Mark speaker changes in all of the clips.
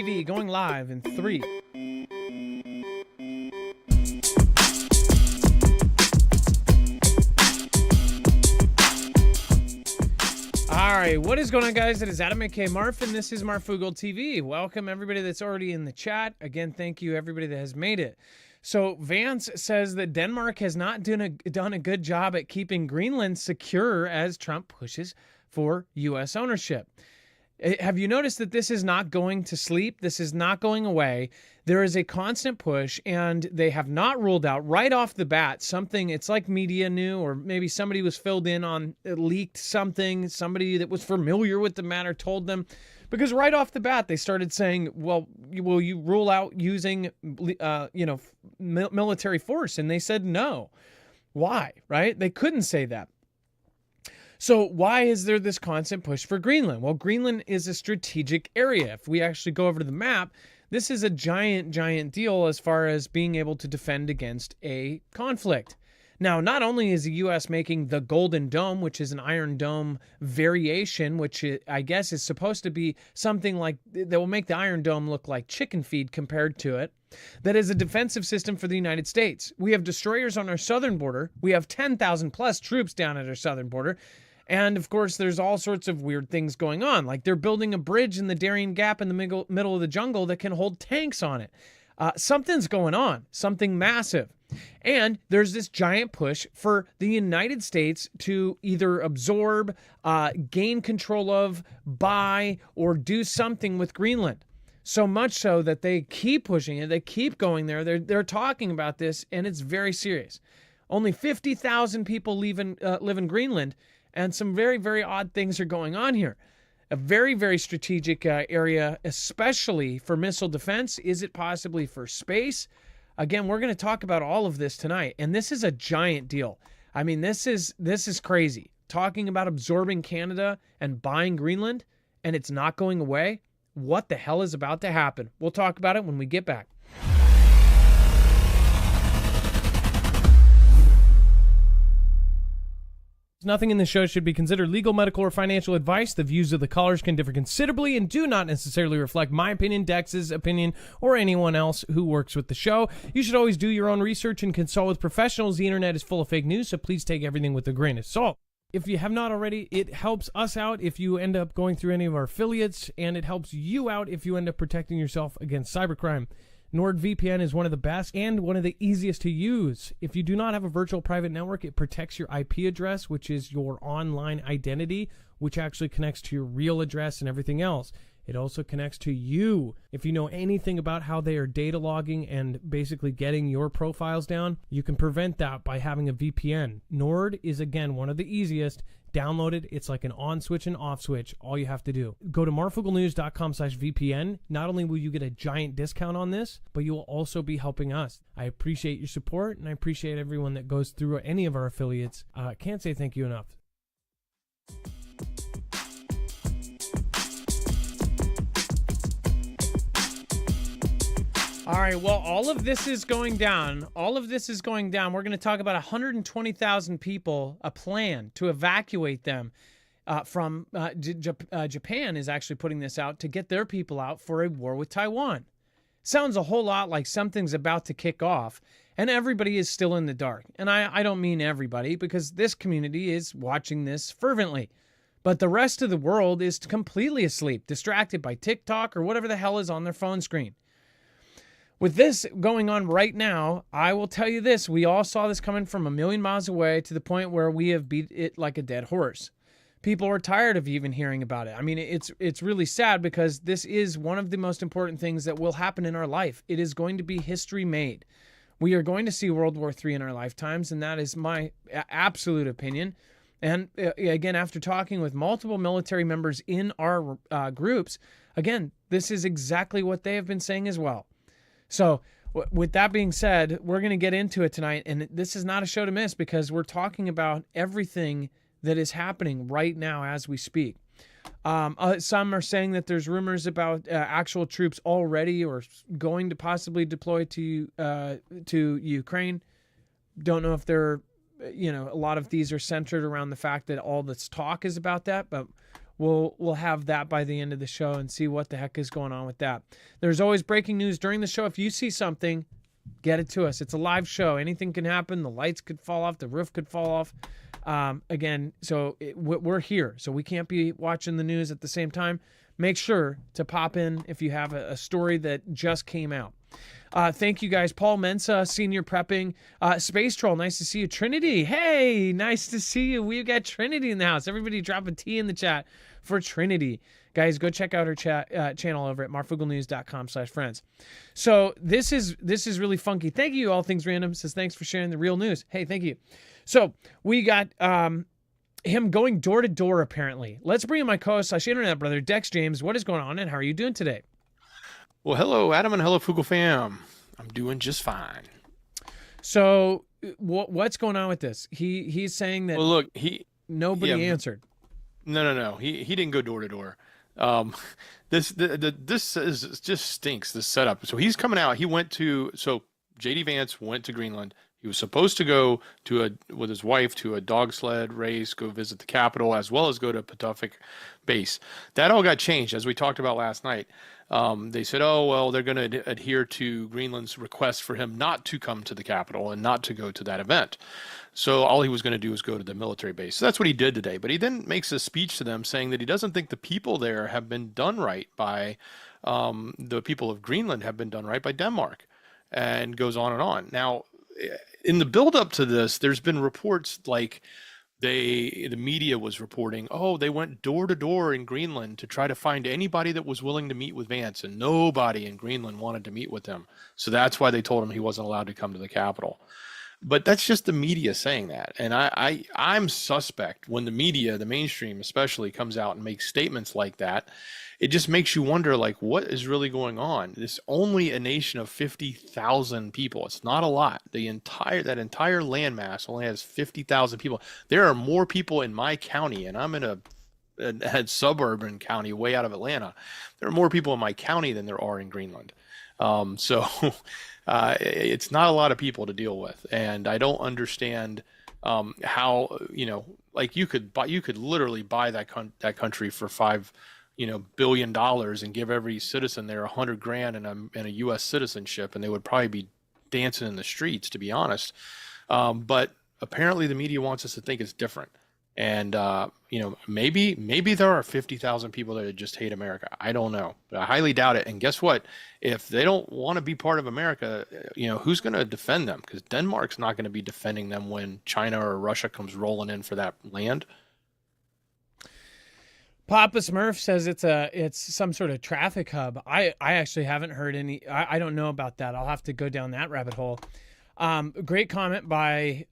Speaker 1: TV going live in 3. All right, what is going on, guys? It is Adam aka Marf, and this is Marfoogle TV. Welcome everybody that's already in the chat. Again, thank you everybody that has made it. So Vance says that Denmark has not done a good job at keeping Greenland secure as Trump pushes for U.S. ownership. Have you noticed that this is not going to sleep? This is not going away. There is a constant push, and they have not ruled out right off the bat something. It's like media knew, or maybe somebody was filled in on, leaked something. Somebody that was familiar with the matter told them. Because right off the bat, they started saying, well, will you rule out using, military force? And they said no. Why, right? They couldn't say that. So why is there this constant push for Greenland? Well, Greenland is a strategic area. If we actually go over to the map, this is a giant, giant deal as far as being able to defend against a conflict. Now, not only is the U.S. making the Golden Dome, which is an Iron Dome variation, which I guess is supposed to be something like that will make the Iron Dome look like chicken feed compared to it, that is a defensive system for the United States. We have destroyers on our southern border. We have 10,000 plus troops down at our southern border. And of course, there's all sorts of weird things going on. Like they're building a bridge in the Darien Gap in the middle of the jungle that can hold tanks on it. Something's going on, something massive. And there's this giant push for the United States to either absorb, gain control of, buy, or do something with Greenland. So much so that they keep pushing it. They keep going there. They're talking about this, and it's very serious. Only 50,000 people live in Greenland, and some very, very odd things are going on here. A very, very strategic area, especially for missile defense. Is it possibly for space? Again, we're going to talk about all of this tonight, and this is a giant deal. I mean, this is crazy. Talking about absorbing Canada and buying Greenland, and it's not going away. What the hell is about to happen? We'll talk about it when we get back. Nothing in this show should be considered legal, medical, or financial advice. The views of the callers can differ considerably and do not necessarily reflect my opinion, Dex's opinion, or anyone else who works with the show. You should always do your own research and consult with professionals. The internet is full of fake news, so please take everything with a grain of salt. If you have not already, it helps us out if you end up going through any of our affiliates, and it helps you out if you end up protecting yourself against cybercrime. NordVPN is one of the best and one of the easiest to use. If you do not have a virtual private network, it protects your IP address, which is your online identity, which actually connects to your real address and everything else. It also connects to you. If you know anything about how they are data logging and basically getting your profiles down, you can prevent that by having a VPN. Nord is, again, one of the easiest. Download it. It's like an on switch and off switch. All you have to do. Go to marfooglenews.com/VPN. Not only will you get a giant discount on this, but you will also be helping us. I appreciate your support, and I appreciate everyone that goes through any of our affiliates. Can't say thank you enough. All right, well, all of this is going down. All of this is going down. We're going to talk about 120,000 people, a plan to evacuate them from Japan is actually putting this out to get their people out for a war with Taiwan. Sounds a whole lot like something's about to kick off, and everybody is still in the dark. And I don't mean everybody, because this community is watching this fervently. But the rest of the world is completely asleep, distracted by TikTok or whatever the hell is on their phone screen. With this going on right now, I will tell you this. We all saw this coming from a million miles away to the point where we have beat it like a dead horse. People are tired of even hearing about it. I mean, it's really sad because this is one of the most important things that will happen in our life. It is going to be history made. We are going to see World War III in our lifetimes, and that is my absolute opinion. And again, after talking with multiple military members in our groups, again, this is exactly what they have been saying as well. So with that being said, we're going to get into it tonight, and this is not a show to miss because we're talking about everything that is happening right now as we speak. Some are saying that there's rumors about actual troops already or going to possibly deploy to Ukraine. Don't know if they're, a lot of these are centered around the fact that all this talk is about that, but we'll have that by the end of the show and see what the heck is going on with that. There's always breaking news during the show. If you see something, get it to us. It's a live show. Anything can happen. The lights could fall off. The roof could fall off. Again, so we're here. So we can't be watching the news at the same time. Make sure to pop in if you have a story that just came out. Thank you guys. Paul Mensa, senior prepping. Space Troll, nice to see you. Trinity, hey, nice to see you. We've got Trinity in the house. Everybody drop a T in the chat for Trinity. Guys, go check out her channel over at marfooglenews.com/friends. So this is really funky. Thank you, All Things Random. Says thanks for sharing the real news. Hey, thank you. So we got him going door to door apparently. Let's bring in my co-host/internet brother, Dex James. What is going on and how are you doing today?
Speaker 2: Well, hello, Adam, and hello, Foogle fam. I'm doing just fine.
Speaker 1: So what's going on with this? He's saying that.
Speaker 2: Well, look,
Speaker 1: nobody answered.
Speaker 2: No. He didn't go door to door. This just stinks, this setup. So he's coming out. So JD Vance went to Greenland. He was supposed to go with his wife to a dog sled race, go visit the capital, as well as go to Patuxent base. That all got changed, as we talked about last night. They said, oh, well, they're going to adhere to Greenland's request for him not to come to the capital and not to go to that event. So all he was going to do was go to the military base. So that's what he did today. But he then makes a speech to them saying that he doesn't think the people there have been done right by the people of Greenland have been done right by Denmark, and goes on and on. Now, in the build up to this, there's been reports like the media was reporting, oh, they went door to door in Greenland to try to find anybody that was willing to meet with Vance, and nobody in Greenland wanted to meet with him. So that's why they told him he wasn't allowed to come to the capital. But that's just the media saying that. And I'm suspect when the media, the mainstream especially, comes out and makes statements like that. It just makes you wonder, like, what is really going on? It's only a nation of 50,000 people. It's not a lot. That entire landmass only has 50,000 people. There are more people in my county, and I'm in a suburban county way out of Atlanta. There are more people in my county than there are in Greenland. So it's not a lot of people to deal with, and I don't understand how, like you could literally buy that country for $5 billion and give every citizen there $100,000 and a U.S. citizenship, and they would probably be dancing in the streets, to be honest. But apparently the media wants us to think it's different. And, maybe there are 50,000 people that just hate America. I don't know. But I highly doubt it. And guess what? If they don't want to be part of America, who's going to defend them? Because Denmark's not going to be defending them when China or Russia comes rolling in for that land.
Speaker 1: Papa Smurf says it's some sort of traffic hub. I actually haven't heard any. I don't know about that. I'll have to go down that rabbit hole. Great comment by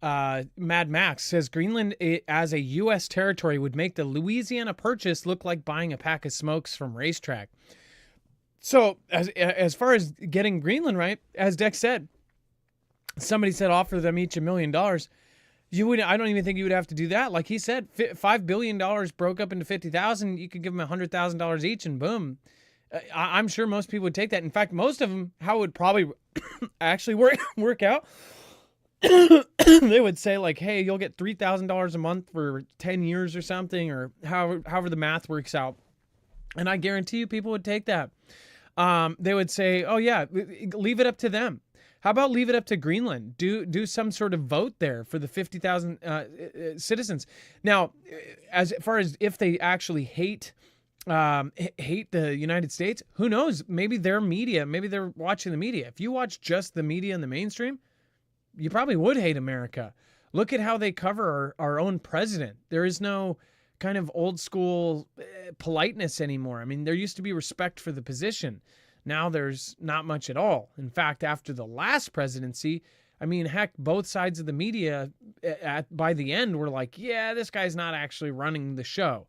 Speaker 1: Mad Max. Says Greenland as a U.S. territory would make the Louisiana Purchase look like buying a pack of smokes from Racetrack. So as far as getting Greenland right, as Dex said, somebody said offer them each $1 million. I don't even think you would have to do that. Like he said, $5 billion broke up into 50,000. You could give them $100,000 each, and boom. I'm sure most people would take that. In fact, most of them, how it would probably actually work out, they would say like, hey, you'll get $3,000 a month for 10 years or something, or however the math works out. And I guarantee you people would take that. They would say, oh yeah, leave it up to them. How about leave it up to Greenland? Do some sort of vote there for the 50,000 citizens. Now, as far as if they actually hate the United States, who knows? Maybe their media, maybe they're watching the media. If you watch just the media and the mainstream, you probably would hate America. Look at how they cover our own president. There is no kind of old school politeness anymore. I mean, there used to be respect for the position. Now there's not much at all. In fact, after the last presidency, I mean, heck, both sides of the media by the end were like, yeah, this guy's not actually running the show.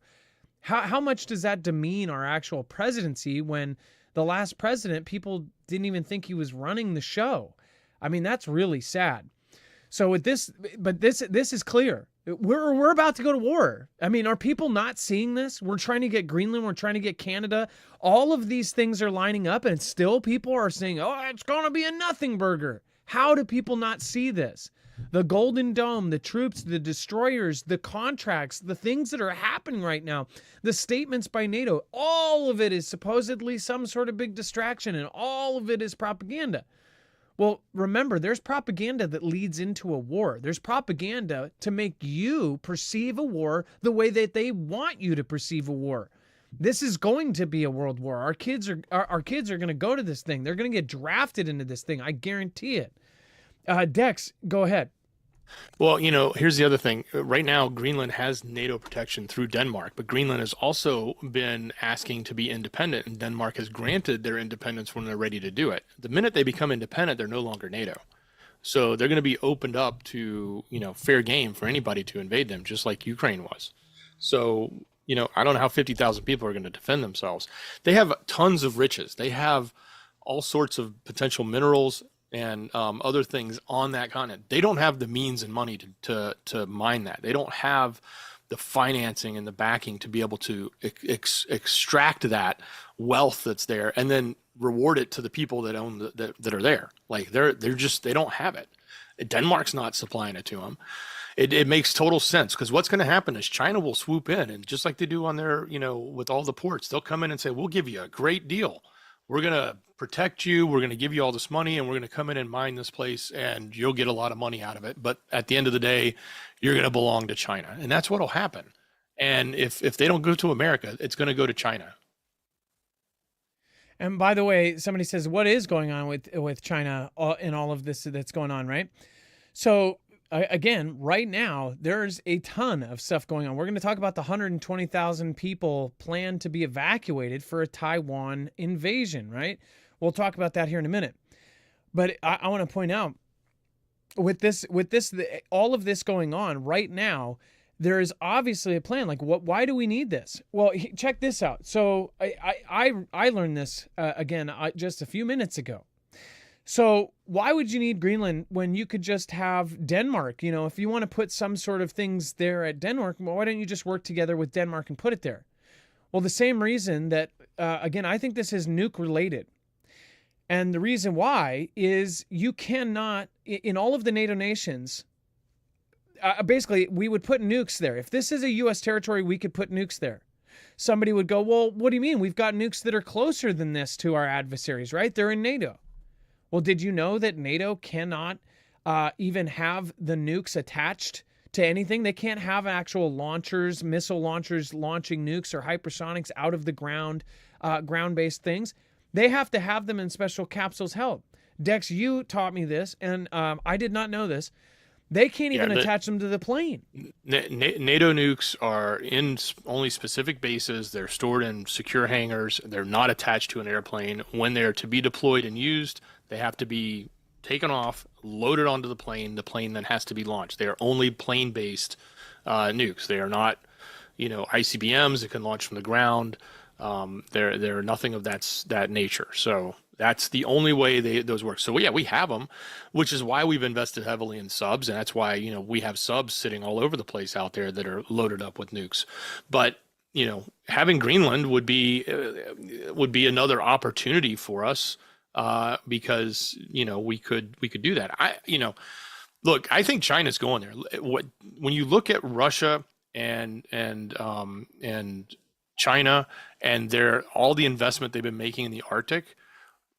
Speaker 1: How much does that demean our actual presidency when the last president, people didn't even think he was running the show? I mean, that's really sad. So with this, but this is clear. We're about to go to war. I mean, are people not seeing this? We're trying to get Greenland. We're trying to get Canada. All of these things are lining up, and still people are saying, oh, it's going to be a nothing burger. How do people not see this? The Golden Dome, the troops, the destroyers, the contracts, the things that are happening right now, the statements by NATO, all of it is supposedly some sort of big distraction, and all of it is propaganda. Well, remember, there's propaganda that leads into a war. There's propaganda to make you perceive a war the way that they want you to perceive a war. This is going to be a world war. Our kids are going to go to this thing. They're going to get drafted into this thing. I guarantee it. Dex, go ahead.
Speaker 2: Well, here's the other thing. Right now, Greenland has NATO protection through Denmark, but Greenland has also been asking to be independent, and Denmark has granted their independence when they're ready to do it. The minute they become independent, they're no longer NATO. So they're going to be opened up to, fair game for anybody to invade them, just like Ukraine was. So, I don't know how 50,000 people are going to defend themselves. They have tons of riches. They have all sorts of potential minerals and other things on that continent. They don't have the means and money to mine that. They don't have the financing and the backing to be able to extract that wealth that's there and then reward it to the people that own that are there. Like they don't have it. Denmark's not supplying it to them. It makes total sense, because what's going to happen is China will swoop in, and just like they do on their, with all the ports, they'll come in and say, we'll give you a great deal. We're going to protect you. We're going to give you all this money, and we're going to come in and mine this place, and you'll get a lot of money out of it. But at the end of the day, you're going to belong to China. And that's what will happen. And if they don't go to America, it's going to go to China.
Speaker 1: And by the way, somebody says, what is going on with China in all of this that's going on, right? So again, right now, there's a ton of stuff going on. We're going to talk about the 120,000 people planned to be evacuated for a Taiwan invasion, right? We'll talk about that here in a minute. But I want to point out, with all of this going on right now, there is obviously a plan. Like, why do we need this? Well, check this out. So I learned this again just a few minutes ago. So why would you need Greenland when you could just have Denmark? If you want to put some sort of things there at Denmark, well, why don't you just work together with Denmark and put it there? Well, the same reason that, again, I think this is nuke related. And the reason why is you cannot, in all of the NATO nations, basically, we would put nukes there. If this is a U.S. territory, we could put nukes there. Somebody would go, well, what do you mean? We've got nukes that are closer than this to our adversaries, right? They're in NATO. Well, did you know that NATO cannot even have the nukes attached to anything? They can't have actual launchers, missile launchers launching nukes or hypersonics out of the ground, ground-based things. They have to have them in special capsules held. Dex, you taught me this, and I did not know this. They can't even attach them to the plane.
Speaker 2: NATO nukes are in only specific bases. They're stored in secure hangars. They're not attached to an airplane. When they're to be deployed and used, they have to be taken off, loaded onto the plane. The plane then has to be launched. They are only plane-based nukes. They are not, ICBMs that can launch from the ground. They're nothing of that nature. So that's the only way those work. So yeah, we have them, which is why we've invested heavily in subs, and that's why we have subs sitting all over the place out there that are loaded up with nukes. But having Greenland would be another opportunity for us. Because we could do that. Look, I think China's going there. When you look at Russia and China and all the investment they've been making in the Arctic,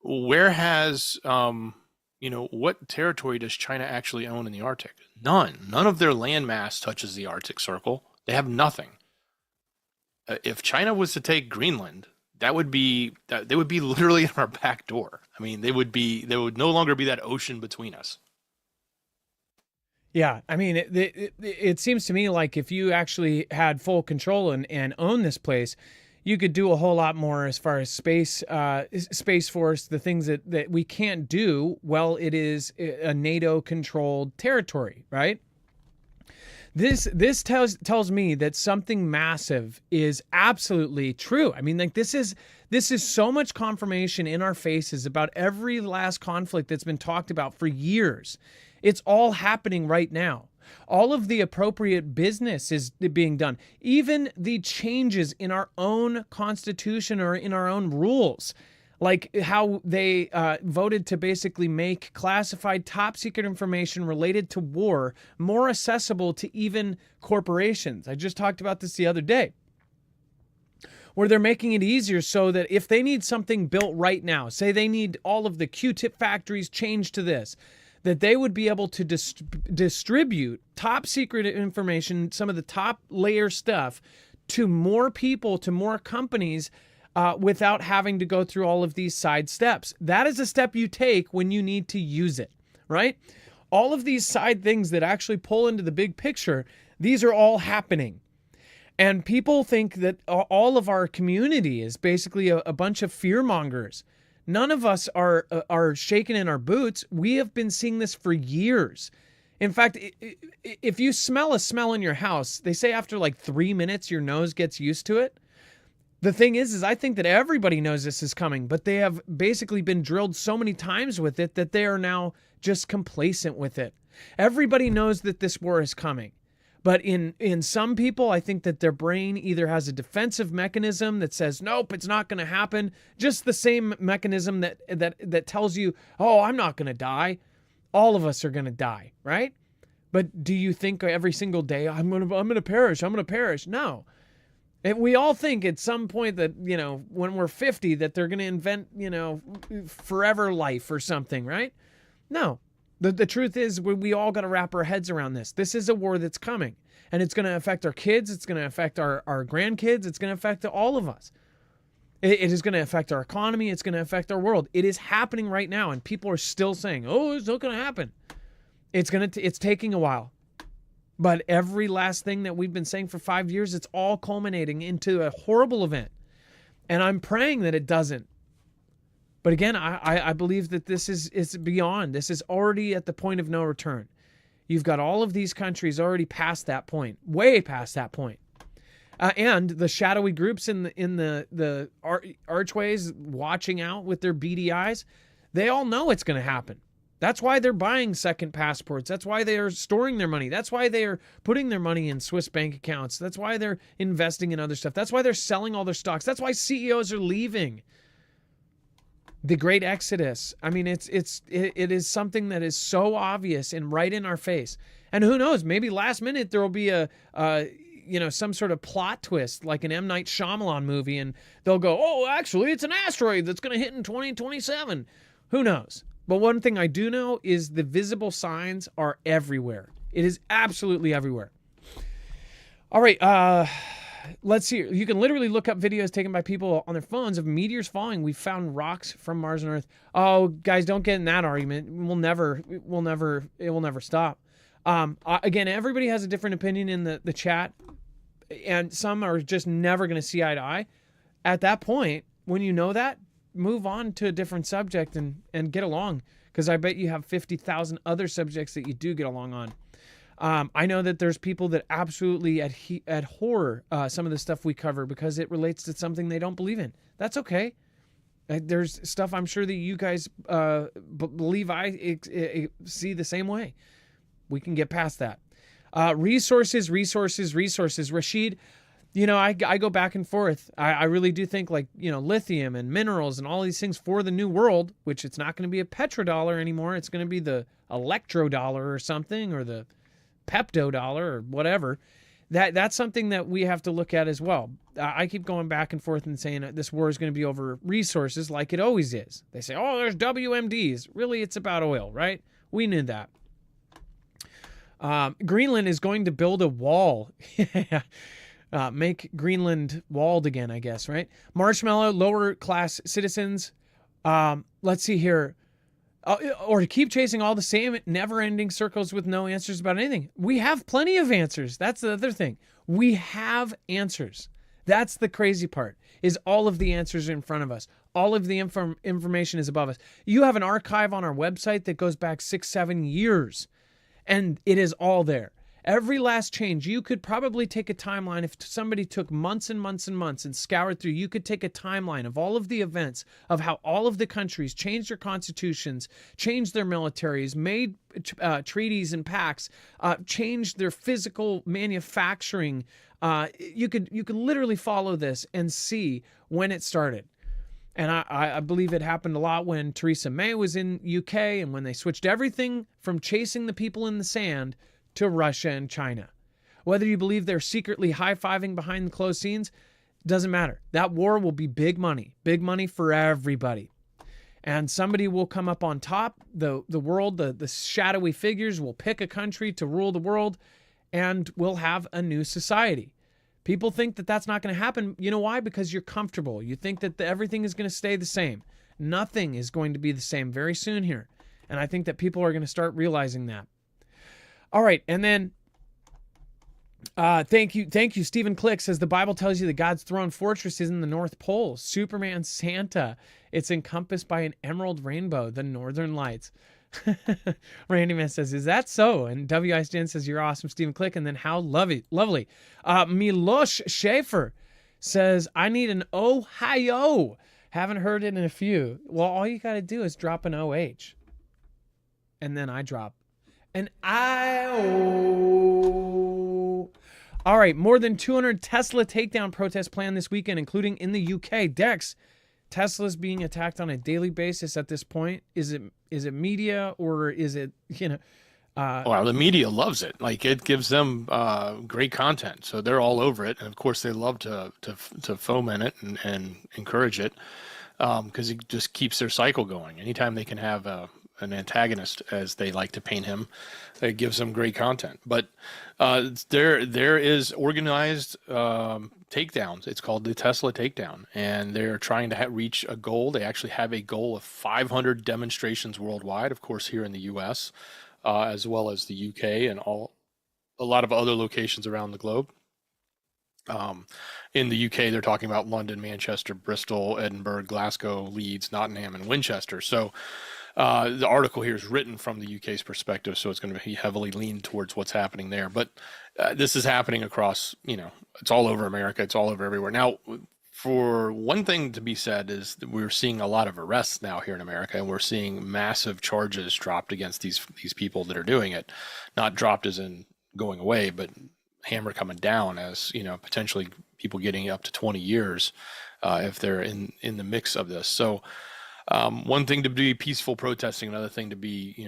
Speaker 2: where has what territory does China actually own in the Arctic? None of their landmass touches the Arctic Circle. They have nothing. If China was to take Greenland, they would be literally in our back door. I mean, there would no longer be that ocean between us.
Speaker 1: Yeah, I mean, it seems to me like if you actually had full control and own this place, you could do a whole lot more as far as space force, the things that we can't do. Well, it is a NATO-controlled territory, right? This tells me that something massive is absolutely true. I mean, like this is so much confirmation in our faces about every last conflict that's been talked about for years. It's all happening right now. All of the appropriate business is being done. Even the changes in our own constitution or in our own rules. like how they voted to basically make classified top secret information related to war more accessible to even corporations. I just talked about this the other day, where they're making it easier so that if they need something built right now, say they need all of the Q-tip factories changed to this, that they would be able to distribute top secret information, some of the top layer stuff, to more people, to more companies, without having to go through all of these side steps. That is a step you take when you need to use it, right? All of these side things that actually pull into the big picture, these are all happening. And people think that all of our community is basically a bunch of fearmongers. None of us are shaking in our boots. We have been seeing this for years. In fact, if you smell a smell in your house, they say after like 3 minutes, your nose gets used to it. The thing is I think that everybody knows this is coming, but they have basically been drilled so many times with it that they are now just complacent with it. Everybody knows that this war is coming. But in some people, I think that their brain either has a defensive mechanism that says, nope, it's not going to happen. Just the same mechanism that tells you, oh, I'm not going to die. All of us are going to die, right? But do you think every single day, I'm going to perish, I'm going to perish? No. And we all think at some point that, when we're 50, that they're going to invent, forever life or something, right? No. The truth is we all got to wrap our heads around this. This is a war that's coming, and it's going to affect our kids. It's going to affect our grandkids. It's going to affect all of us. It is going to affect our economy. It's going to affect our world. It is happening right now, and people are still saying, oh, it's not going to happen. It's taking a while. But every last thing that we've been saying for 5 years, it's all culminating into a horrible event. And I'm praying that it doesn't. But again, I believe that this is beyond. This is already at the point of no return. You've got all of these countries already past that point, way past that point. And the shadowy groups in the archways watching out with their beady eyes, they all know it's going to happen. That's why they're buying second passports. That's why they are storing their money. That's why they are putting their money in Swiss bank accounts. That's why they're investing in other stuff. That's why they're selling all their stocks. That's why CEOs are leaving. The great exodus. I mean, it is something that is so obvious and right in our face. And who knows, maybe last minute there will be some sort of plot twist like an M. Night Shyamalan movie, and they'll go, oh, actually, it's an asteroid that's going to hit in 2027. Who knows? But one thing I do know is the visible signs are everywhere. It is absolutely everywhere. All right, let's see. You can literally look up videos taken by people on their phones of meteors falling. We found rocks from Mars and Earth. Oh, guys, don't get in that argument. It will never stop. Again, everybody has a different opinion in the chat, and some are just never going to see eye to eye. At that point, when you know that, move on to a different subject and get along, because I bet you have 50,000 other subjects that you do get along on. I know that there's people that absolutely abhor some of the stuff we cover because it relates to something they don't believe in. That's okay. There's stuff I'm sure that you guys believe I see the same way. We can get past that. Resources. Rashid, I go back and forth. I really do think lithium and minerals and all these things for the new world, which it's not going to be a petrodollar anymore. It's going to be the electrodollar or something, or the Pepto dollar or whatever. That's something that we have to look at as well. I keep going back and forth and saying that this war is going to be over resources like it always is. They say, oh, there's WMDs. Really, it's about oil, right? We knew that. Greenland is going to build a wall. Make Greenland walled again, I guess, right? Marshmallow, lower class citizens. Let's see here. Or to keep chasing all the same never-ending circles with no answers about anything. We have plenty of answers. That's the other thing. We have answers. That's the crazy part, is all of the answers are in front of us. All of the information is above us. You have an archive on our website that goes back 6-7 years, and it is all there. Every last change, you could probably take a timeline. If somebody took months and months and months and scoured through, you could take a timeline of all of the events of how all of the countries changed their constitutions, changed their militaries, made treaties and pacts, changed their physical manufacturing. You could literally follow this and see when it started. And I believe it happened a lot when Theresa May was in UK and when they switched everything from chasing the people in the sand to Russia and China. Whether you believe they're secretly high-fiving behind the closed scenes, doesn't matter. That war will be big money for everybody. And somebody will come up on top. The world, the shadowy figures will pick a country to rule the world, and we'll have a new society. People think that that's not going to happen. You know why? Because you're comfortable. You think that everything is going to stay the same. Nothing is going to be the same very soon here. And I think that people are going to start realizing that. All right. And then, thank you. Stephen Click says the Bible tells you that God's throne fortress is in the North Pole. Superman Santa. It's encompassed by an emerald rainbow, the Northern Lights. Randy Man says, is that so? And W.I. Stan says, you're awesome, Stephen Click. And then how lovely. Milosh Schaefer says, I need an Ohio. Haven't heard it in a few. Well, all you got to do is drop an OH. And then I drop an I-O. All right, more than 200 Tesla takedown protests planned this weekend, including in the UK. Dex, Tesla's being attacked on a daily basis at this point. Is it media or is it,
Speaker 2: well, the media loves it. Like, it gives them great content, so they're all over it. And of course, they love to foment it and encourage it because it just keeps their cycle going. Anytime they can have an antagonist, as they like to paint him, it gives them great content. But there is organized takedowns. It's called the Tesla takedown, and they're trying to reach a goal. They actually have a goal of 500 demonstrations worldwide, of course, here in the U.S., as well as the UK and a lot of other locations around the globe. In the UK, they're talking about London, Manchester, Bristol, Edinburgh, Glasgow, Leeds, Nottingham, and Winchester. So the article here is written from the UK's perspective, so it's going to be heavily leaned towards what's happening there. But this is happening across, it's all over America. It's all over everywhere. Now, for one thing to be said is that we're seeing a lot of arrests now here in America, and we're seeing massive charges dropped against these people that are doing it. Not dropped as in going away, but hammer coming down as, potentially people getting up to 20 years if they're in the mix of this. So one thing to be peaceful protesting, another thing to be,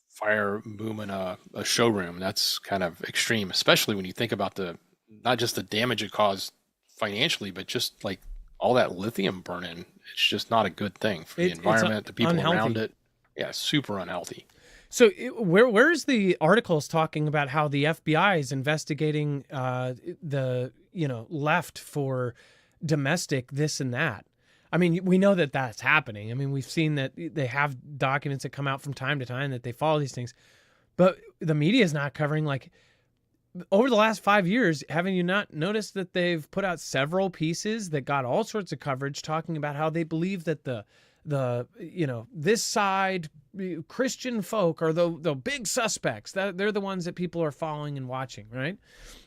Speaker 2: fire booming a showroom. That's kind of extreme, especially when you think about not just the damage it caused financially, but just like all that lithium burning. It's just not a good thing for the environment, the people around it. Yeah, super unhealthy.
Speaker 1: So where's the articles talking about how the FBI is investigating the left for domestic this and that? I mean, we know that that's happening. I mean, we've seen that they have documents that come out from time to time that they follow these things, but the media is not covering. Like, over the last 5 years, haven't you not noticed that they've put out several pieces that got all sorts of coverage talking about how they believe that the this side Christian folk are the big suspects, that they're the ones that people are following and watching, right?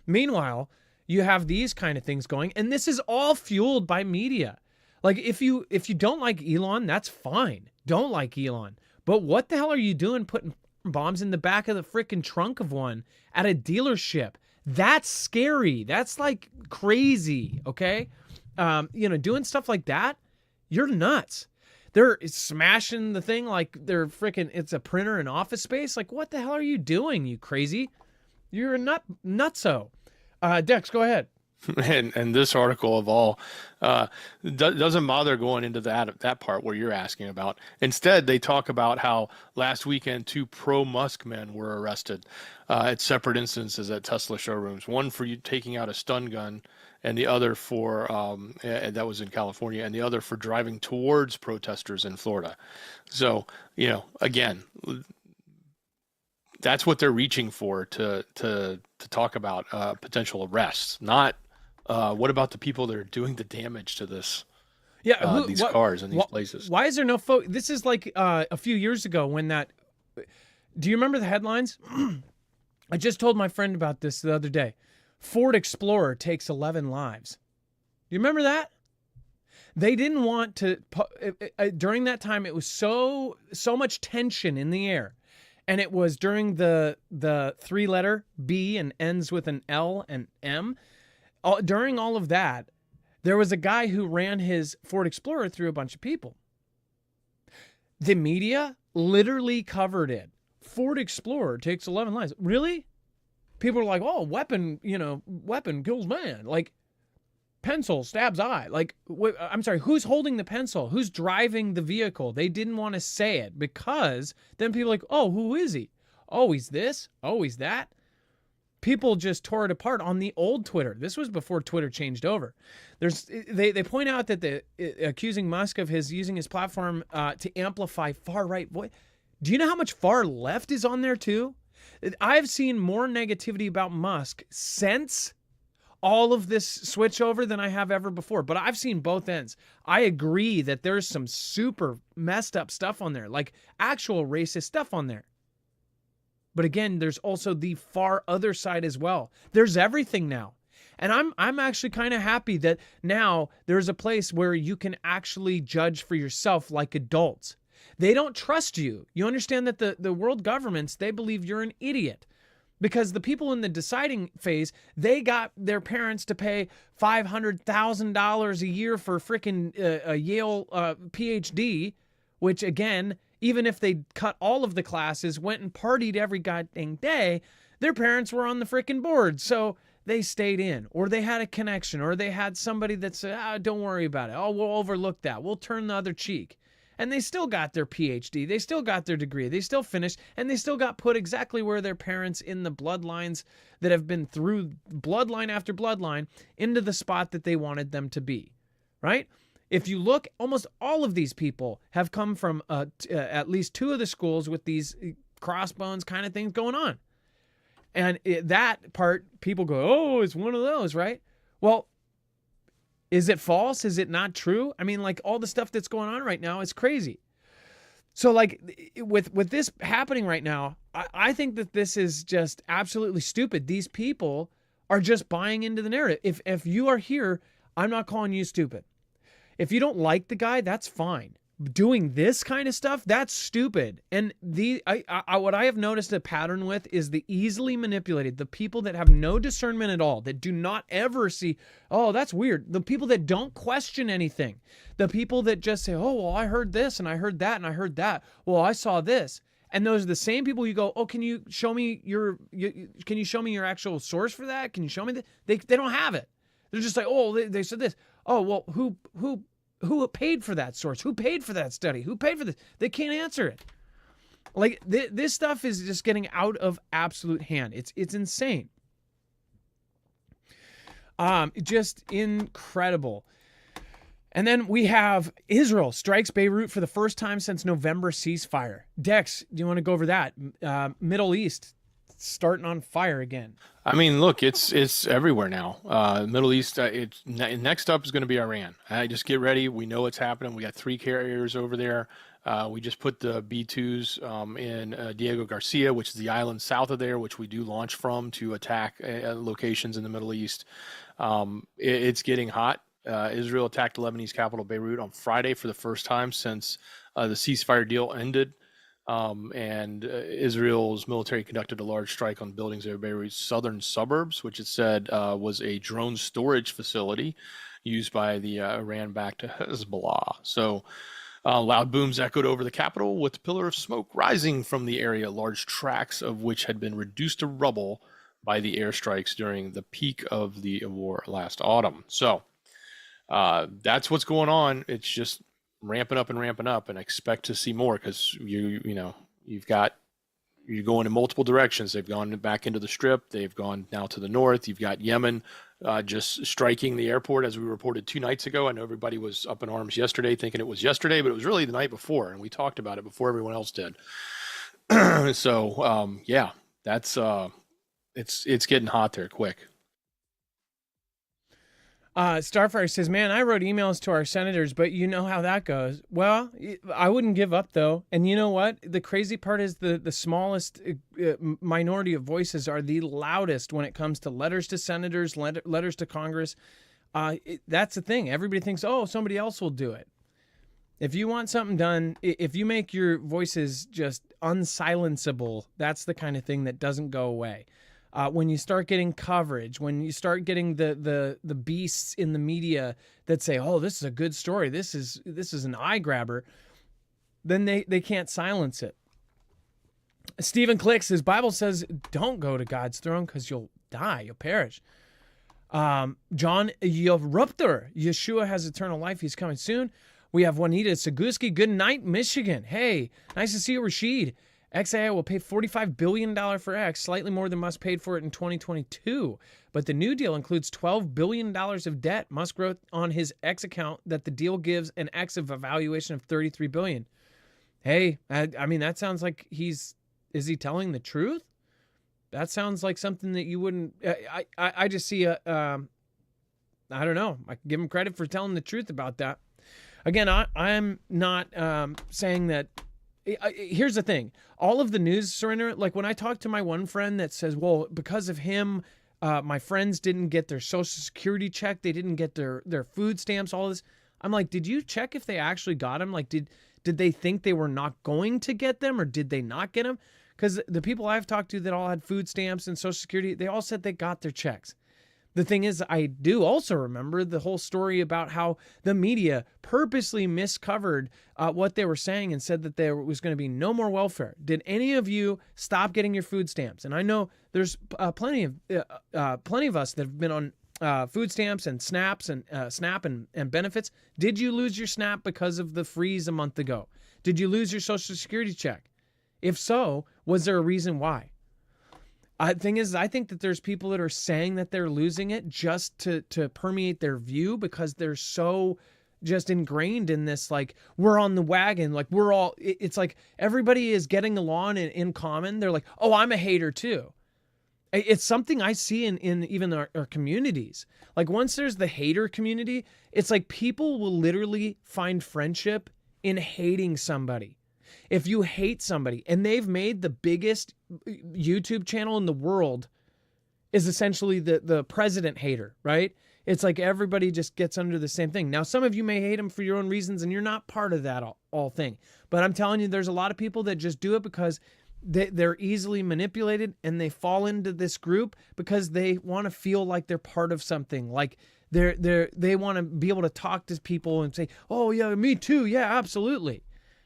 Speaker 1: Meanwhile, you have these kind of things going, and this is all fueled by media. Like, if you don't like Elon, that's fine. Don't like Elon. But what the hell are you doing putting bombs in the back of the freaking trunk of one at a dealership? That's scary. That's like crazy, okay? Doing stuff like that, you're nuts. They're smashing the thing like they're freaking, it's a printer in Office Space. Like, what the hell are you doing, you crazy? You're a nutso. Dex, go ahead.
Speaker 2: And this article of all doesn't bother going into that part where you're asking about. Instead, they talk about how last weekend 2 pro-Musk men were arrested at separate instances at Tesla showrooms. One for taking out a stun gun, and the other for that was in California, and the other for driving towards protesters in Florida. So, again, that's what they're reaching for to talk about potential arrests, not what about the people that are doing the damage to this? Yeah, these cars and these places.
Speaker 1: Why is there no This is like a few years ago when that. Do you remember the headlines? I just told my friend about this the other day. Ford Explorer takes 11 lives. Do you remember that? They didn't want to. During that time, it was so much tension in the air. And it was during the 3-letter B and ends with an L and M. During all of that, There was a guy who ran his Ford Explorer through a bunch of people. The media literally covered it. Ford Explorer takes 11 lives. Really? People are like, oh, weapon kills man. Like, pencil stabs eye. Like, I'm sorry, who's holding the pencil? Who's driving the vehicle? They didn't want to say it because then people are like, oh, who is he? Oh, he's this? Oh, he's that? People just tore it apart on the old Twitter. This was before Twitter changed over. They point out that accusing Musk of using his platform to amplify far-right voice. Do you know how much far left is on there too? I've seen more negativity about Musk since all of this switch over than I have ever before, but I've seen both ends. I agree that there's some super messed up stuff on there, like actual racist stuff on there. But again, there's also the far other side as well. There's everything now. And I'm actually kind of happy that now there's a place where you can actually judge for yourself like adults. They don't trust you. You understand that the world governments, they believe you're an idiot. Because the people in the deciding phase, they got their parents to pay $500,000 a year for freaking a Yale PhD, which again, even if they cut all of the classes, went and partied every goddamn day, their parents were on the freaking board. So they stayed in, or they had a connection, or they had somebody that said, don't worry about it. Oh, we'll overlook that. We'll turn the other cheek. And they still got their PhD. They still got their degree. They still finished, and they still got put exactly where their parents in the bloodlines that have been through bloodline after bloodline into the spot that they wanted them to be, right? If you look, almost all of these people have come from at least two of the schools with these crossbones kind of things going on. And that part, people go, oh, it's one of those, right? Well, is it false? Is it not true? I mean, like all the stuff that's going on right now is crazy. So like with this happening right now, I think that this is just absolutely stupid. These people are just buying into the narrative. If you are here, I'm not calling you stupid. If you don't like the guy, that's fine. Doing this kind of stuff, that's stupid. And what I have noticed a pattern with is the easily manipulated, the people that have no discernment at all, that do not ever see, oh, that's weird. The people that don't question anything, the people that just say, oh, well, I heard this and I heard that and I heard that. Well, I saw this. And those are the same people you go, oh, can you show me your actual source for that? Can you show me that? They don't have it. They're just like, oh, they said this. Oh, well, who paid for that source? Who paid for that study? Who paid for this? They can't answer it. Like this stuff is just getting out of absolute hand. It's insane. Just incredible. And then we have Israel strikes Beirut for the first time since November ceasefire. Dex, do you want to go over that? Middle East starting on fire again.
Speaker 2: I mean, look, it's everywhere now. Middle East. Next up is going to be Iran. Just get ready. We know what's happening. We got 3 carriers over there. We just put the B-2s in Diego Garcia, which is the island south of there, which we do launch from to attack locations in the Middle East. It's getting hot. Israel attacked the Lebanese capital Beirut on Friday for the first time since the ceasefire deal ended. And Israel's military conducted a large strike on buildings of Beirut's southern suburbs, which it said was a drone storage facility used by the Iran-backed Hezbollah. So loud booms echoed over the capital with a pillar of smoke rising from the area, large tracts of which had been reduced to rubble by the airstrikes during the peak of the war last autumn. So that's what's going on. It's just ramping up, and expect to see more because you're going in multiple directions. They've gone back into the Strip. They've gone now to the north. You've got Yemen just striking the airport, as we reported 2 nights ago. I know everybody was up in arms yesterday, thinking it was yesterday, but it was really the night before, and we talked about it before everyone else did. So yeah, that's it's getting hot there quick.
Speaker 1: Starfire says, man, I wrote emails to our senators, but you know how that goes. Well, I wouldn't give up, though. And you know what? The crazy part is the smallest minority of voices are the loudest when it comes to letters to senators, letters to Congress. That's the thing. Everybody thinks, oh, somebody else will do it. If you want something done, if you make your voices just unsilenceable, that's the kind of thing that doesn't go away. when you start getting coverage, when you start getting the beasts in the media that say, "Oh, this is a good story. This is an eye grabber," then they can't silence it. Stephen Clicks, his Bible says, "Don't go to God's throne because you'll die, you'll perish." John Yerupter, Yeshua has eternal life. He's coming soon. We have Juanita Seguski. Good night, Michigan. Hey, nice to see you, Rashid. XAI will pay $45 billion for X, slightly more than Musk paid for it in 2022. But the new deal includes $12 billion of debt. Musk wrote on his X account that the deal gives an X of a valuation of $33 billion. Hey, I mean, that sounds like is he telling the truth? That sounds like something that you wouldn't, I just see I don't know. I can give him credit for telling the truth about that. Again, I'm not saying that. Here's the thing. All of the news surrender, like when I talk to my one friend that says, well, because of him, my friends didn't get their Social Security check. They didn't get their food stamps, all this. I'm like, did you check if they actually got them? Like, did they think they were not going to get them, or did they not get them? Because the people I've talked to that all had food stamps and Social Security, they all said they got their checks. The thing is, I do also remember the whole story about how the media purposely miscovered what they were saying and said that there was going to be no more welfare. Did any of you stop getting your food stamps? And I know there's plenty of us that have been on food stamps and SNAP and benefits. Did you lose your SNAP because of the freeze a month ago? Did you lose your Social Security check? If so, was there a reason why? The thing is, I think that there's people that are saying that they're losing it just to permeate their view, because they're so just ingrained in this, like, we're on the wagon, like we're all, it's like everybody is getting along in common. They're like, oh, I'm a hater too. It's something I see in even our communities. Like, once there's the hater community, it's like people will literally find friendship in hating somebody. If you hate somebody, and they've made the biggest YouTube channel in the world is essentially the president hater, right? It's like everybody just gets under the same thing. Now, some of you may hate him for your own reasons, and you're not part of that all thing. But I'm telling you, there's a lot of people that just do it because they're easily manipulated, and they fall into this group because they want to feel like they're part of something. Like they want to be able to talk to people and say, oh yeah, me too. Yeah, absolutely.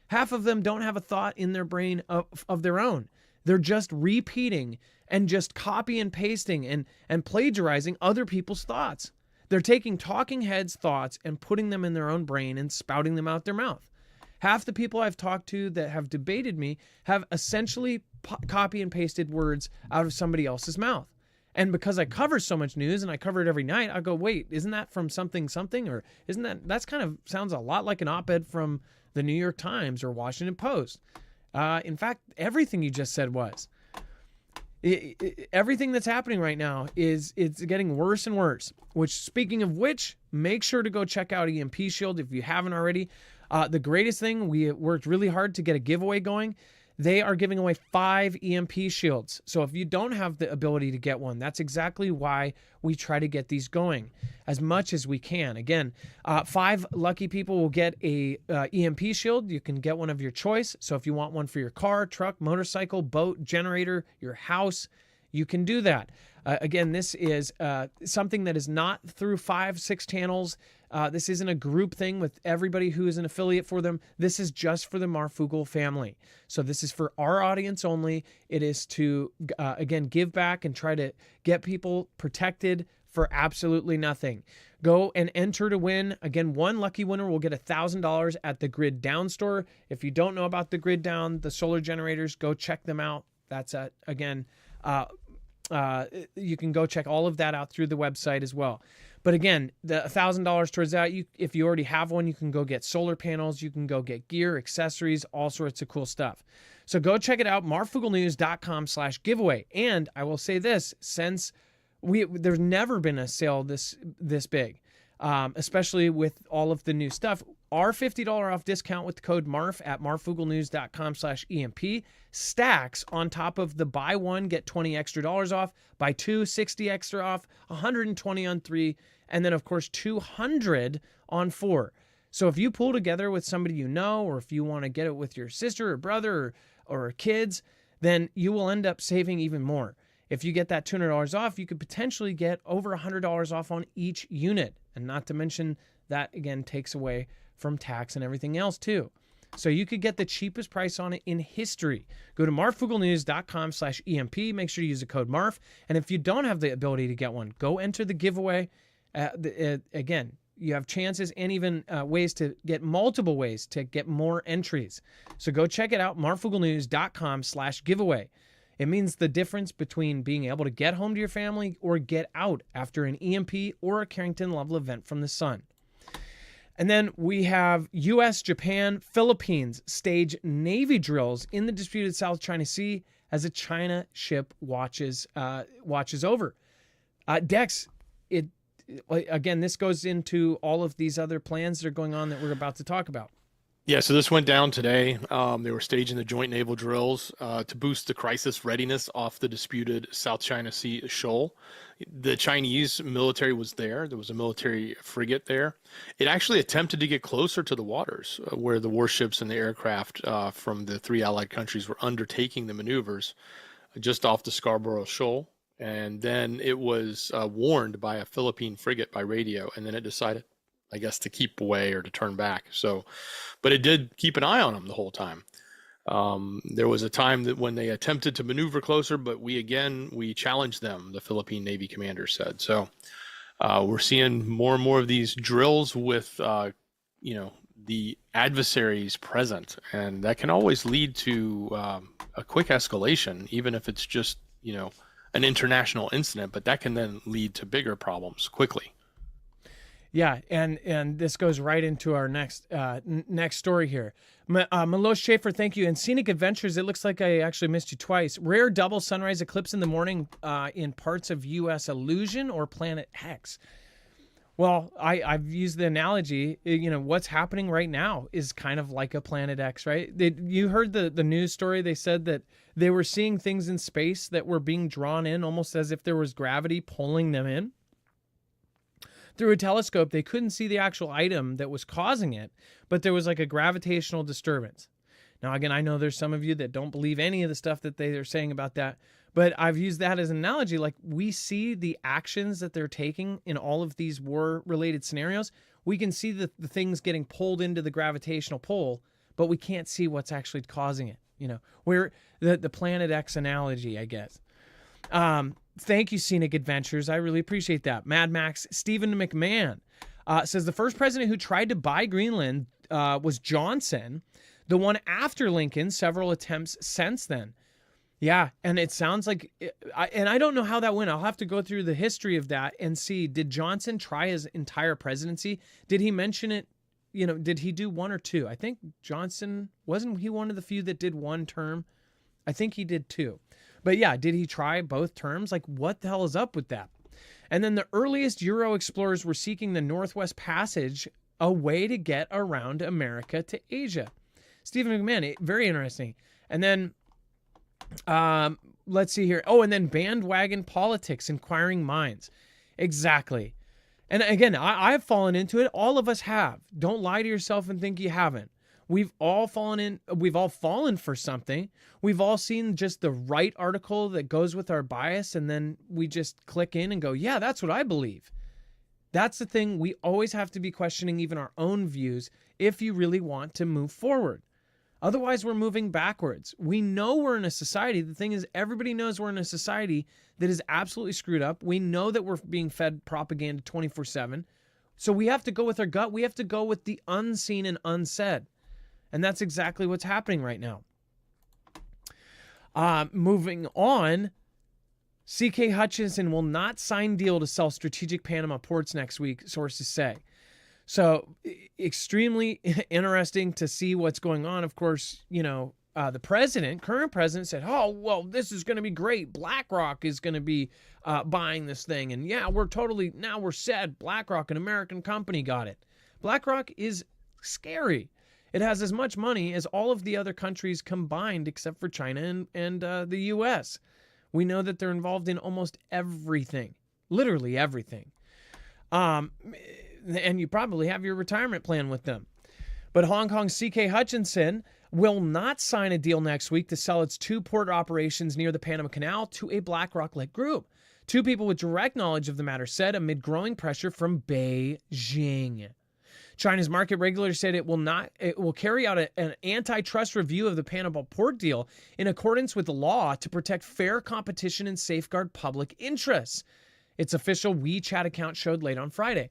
Speaker 1: Half of them don't have a thought in their brain of their own. They're just repeating and just copy and pasting and plagiarizing other people's thoughts. They're taking talking heads' thoughts and putting them in their own brain and spouting them out their mouth. Half the people I've talked to that have debated me have essentially copy and pasted words out of somebody else's mouth. And because I cover so much news and I cover it every night, I go, wait, isn't that from something? Or isn't that's kind of sounds a lot like an op-ed from the New York Times or Washington Post. In fact, everything you just said was. Everything that's happening right now it's getting worse and worse. Which, speaking of which, make sure to go check out EMP Shield if you haven't already. The greatest thing, we worked really hard to get a giveaway going. They are giving away 5 EMP shields. So if you don't have the ability to get one, that's exactly why we try to get these going as much as we can. Again, 5 lucky people will get a EMP shield. You can get one of your choice. So if you want one for your car, truck, motorcycle, boat, generator, your house, you can do that. Again, this is something that is not through 5-6 channels. This isn't a group thing with everybody who is an affiliate for them. This is just for the Marfoogle family. So this is for our audience only. It is to, again, give back and try to get people protected for absolutely nothing. Go and enter to win. Again, one lucky winner will get $1,000 at the Grid Down store. If you don't know about the Grid Down, the solar generators, go check them out. That's again, you can go check all of that out through the website as well. But again, the $1,000 towards that, if you already have one, you can go get solar panels, you can go get gear, accessories, all sorts of cool stuff. So go check it out, marfooglenews.com/giveaway. And I will say this, since there's never been a sale this big, especially with all of the new stuff, our $50 off discount with the code MARF at marfooglenews.com/EMP stacks on top of the buy one, get 20 extra dollars off, buy two, 60 extra off, 120 on 3, and then of course 200 on 4. So if you pull together with somebody you know, or if you want to get it with your sister or brother or kids, then you will end up saving even more. If you get that $200 off, you could potentially get over $100 off on each unit. And not to mention that, again, takes away from tax and everything else too. So you could get the cheapest price on it in history. Go to marfoogle.com/EMP. Make sure you use the code MARF. And if you don't have the ability to get one, go enter the giveaway. Again, you have chances and even ways to get multiple ways to get more entries. So go check it out, marfoogle.com/giveaway. It means the difference between being able to get home to your family or get out after an EMP or a Carrington-level event from the sun. And then we have U.S., Japan, Philippines stage Navy drills in the disputed South China Sea as a China ship watches over. Dex, again, this goes into all of these other plans that are going on that we're about to talk about.
Speaker 2: Yeah, so this went down today. They were staging the joint naval drills to boost the crisis readiness off the disputed South China Sea shoal. The Chinese military was there. There was a military frigate there. It actually attempted to get closer to the waters where the warships and the aircraft from the 3 allied countries were undertaking the maneuvers just off the Scarborough Shoal. And then it was warned by a Philippine frigate by radio, and then it decided, I guess, to keep away or to turn back. So, but it did keep an eye on them the whole time. There was a time that when they attempted to maneuver closer, but we challenged them, the Philippine Navy commander said. So we're seeing more and more of these drills with, the adversaries present, and that can always lead to a quick escalation, even if it's just, an international incident, but that can then lead to bigger problems quickly.
Speaker 1: Yeah, and this goes right into our next story here. Milos Schaefer, thank you. And Scenic Adventures, it looks like I actually missed you twice. Rare double sunrise eclipse in the morning in parts of U.S. Illusion or Planet X. Well, I've used the analogy, what's happening right now is kind of like a Planet X, right? You heard the news story. They said that they were seeing things in space that were being drawn in almost as if there was gravity pulling them in. Through a telescope, they couldn't see the actual item that was causing it, but there was like a gravitational disturbance. Now, again, I know there's some of you that don't believe any of the stuff that they are saying about that, but I've used that as an analogy. Like, we see the actions that they're taking in all of these war-related scenarios. We can see the things getting pulled into the gravitational pull, but we can't see what's actually causing it. Where the Planet X analogy, I guess. Thank you, Scenic Adventures. I really appreciate that. Mad Max Stephen McMahon says the first president who tried to buy Greenland was Johnson. The one after Lincoln, several attempts since then. Yeah, and it sounds like, and I don't know how that went. I'll have to go through the history of that and see, did Johnson try his entire presidency? Did he mention it? Did he do one or two? I think Johnson, wasn't he one of the few that did one term? I think he did two. But yeah, did he try both terms? Like, what the hell is up with that? And then the earliest Euro explorers were seeking the Northwest Passage, a way to get around America to Asia. Stephen McMahon, very interesting. And then, let's see here. Oh, and then bandwagon politics, inquiring minds. Exactly. And again, I've fallen into it. All of us have. Don't lie to yourself and think you haven't. We've all fallen for something. We've all seen just the right article that goes with our bias, and then we just click in and go, yeah, that's what I believe. That's the thing. We always have to be questioning even our own views if you really want to move forward. Otherwise, we're moving backwards. We know we're in a society. The thing is, everybody knows we're in a society that is absolutely screwed up. We know that we're being fed propaganda 24/7. So we have to go with our gut. We have to go with the unseen and unsaid. And that's exactly what's happening right now. Moving on, C.K. Hutchinson will not sign deal to sell strategic Panama ports next week, sources say. So extremely interesting to see what's going on. Of course, the current president said, oh, well, this is going to be great. BlackRock is going to be buying this thing. And yeah, now we're set. BlackRock, an American company, got it. BlackRock is scary. It has as much money as all of the other countries combined, except for China and the U.S. We know that they're involved in almost everything, literally everything. And you probably have your retirement plan with them. But Hong Kong's C.K. Hutchinson will not sign a deal next week to sell its 2 port operations near the Panama Canal to a BlackRock-led group. 2 people with direct knowledge of the matter said amid growing pressure from Beijing. China's market regulator said it will carry out an antitrust review of the Panama port deal in accordance with the law to protect fair competition and safeguard public interests. Its official WeChat account showed late on Friday.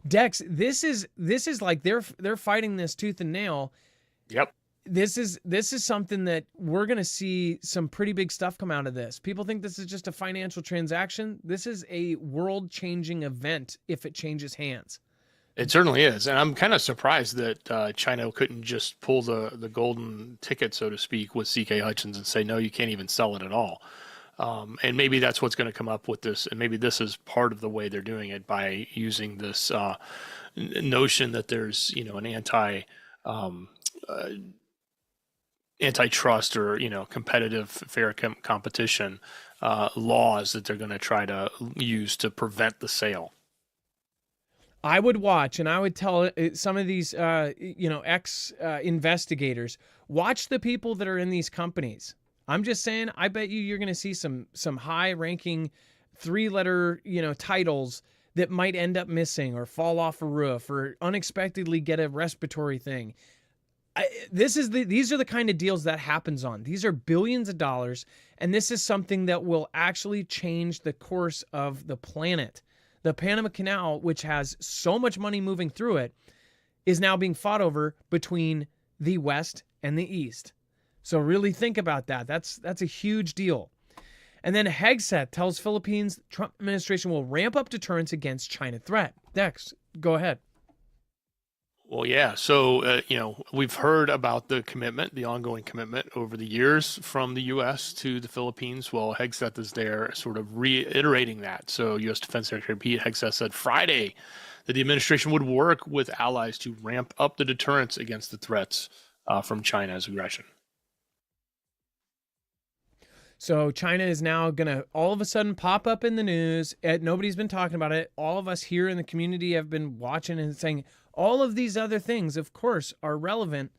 Speaker 1: Dex, this is like they're fighting this tooth and nail.
Speaker 2: Yep.
Speaker 1: This is something that we're going to see some pretty big stuff come out of this. People think this is just a financial transaction. This is a world-changing event if it changes hands.
Speaker 2: It certainly is. And I'm kind of surprised that China couldn't just pull the golden ticket, so to speak, with CK Hutchins and say, no, you can't even sell it at all. And maybe that's what's going to come up with this. And maybe this is part of the way they're doing it by using this notion that there's, an antitrust or, competitive fair competition laws that they're going to try to use to prevent the sale.
Speaker 1: I would watch, and I would tell some of these, investigators, watch the people that are in these companies. I'm just saying, I bet you're going to see some high-ranking 3-letter, titles that might end up missing or fall off a roof or unexpectedly get a respiratory thing. These are the kind of deals that happens on. These are billions of dollars, and this is something that will actually change the course of the planet. The Panama Canal, which has so much money moving through it, is now being fought over between the West and the East. So really think about that. That's a huge deal. And then Hegseth tells Philippines Trump administration will ramp up deterrence against China threat. Dex, go ahead.
Speaker 2: Well, yeah. So, we've heard about the commitment, the ongoing commitment over the years from the U.S. to the Philippines. Well, Hegseth is there sort of reiterating that. So U.S. Defense Secretary Pete Hegseth said Friday that the administration would work with allies to ramp up the deterrence against the threats from China's aggression.
Speaker 1: So China is now going to all of a sudden pop up in the news. Nobody's been talking about it. All of us here in the community have been watching and saying all of these other things, of course, are relevant,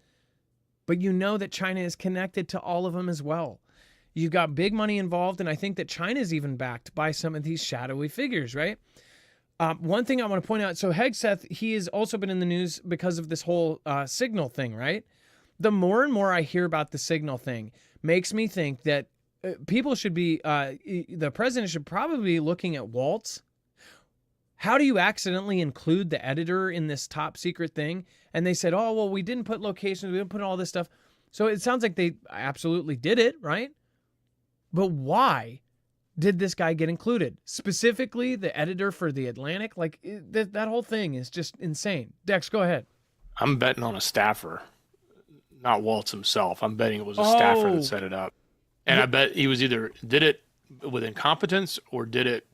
Speaker 1: but you know that China is connected to all of them as well. You've got big money involved, and I think that China is even backed by some of these shadowy figures, right? One thing I want to point out, so Hegseth, he has also been in the news because of this whole signal thing, right? The more and more I hear about the signal thing makes me think that people should be, the president should probably be looking at Waltz. How do you accidentally include the editor in this top secret thing? And they said, oh, well, we didn't put locations, we didn't put all this stuff. So it sounds like they absolutely did it, right? But why did this guy get included? Specifically, the editor for The Atlantic? Like, that whole thing is just insane. Dex, go ahead.
Speaker 2: I'm betting on a staffer, not Waltz himself. I'm betting it was a staffer that set it up. And I bet he was either did it with incompetence or did it,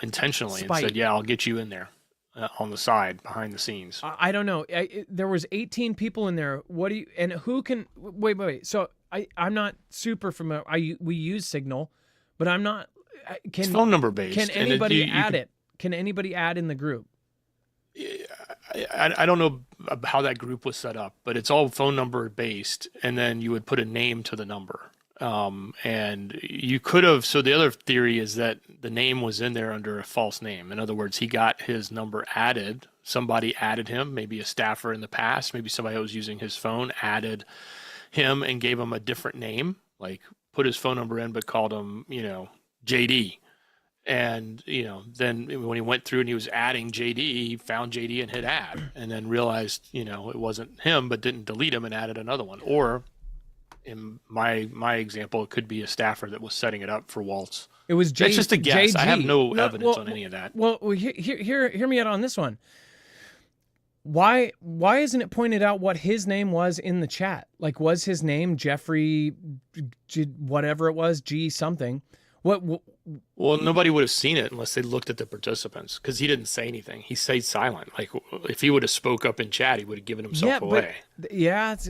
Speaker 2: intentionally and said, yeah, I'll get you in there on the side behind the scenes.
Speaker 1: I don't know. There was 18 people in there. What do you, and who can, wait. So I'm not super familiar. We use Signal, but I'm not,
Speaker 2: it's phone number based.
Speaker 1: Can anybody add it? Can anybody add in the group?
Speaker 2: I don't know how that group was set up, but it's all phone number based, and then you would put a name to the number. And you could have, so the other theory is that the name was in there under a false name. In other words, he got his number added. Somebody added him, maybe a staffer in the past, maybe somebody who was using his phone added him and gave him a different name, like put his phone number in, but called him, JD. And, then when he went through and he was adding JD, he found JD and hit add, and then realized, it wasn't him, but didn't delete him and added another one. Or in my example, it could be a staffer that was setting it up for Waltz.
Speaker 1: It was
Speaker 2: That's just a guess.
Speaker 1: JG.
Speaker 2: I have no evidence on any of that.
Speaker 1: Well, hear me out on this one. Why isn't it pointed out what his name was in the chat? Like, was his name Jeffrey, whatever it was, G something?
Speaker 2: Well, nobody would have seen it unless they looked at the participants, because he didn't say anything. He stayed silent. Like, if he would have spoke up in chat, he would have given himself away.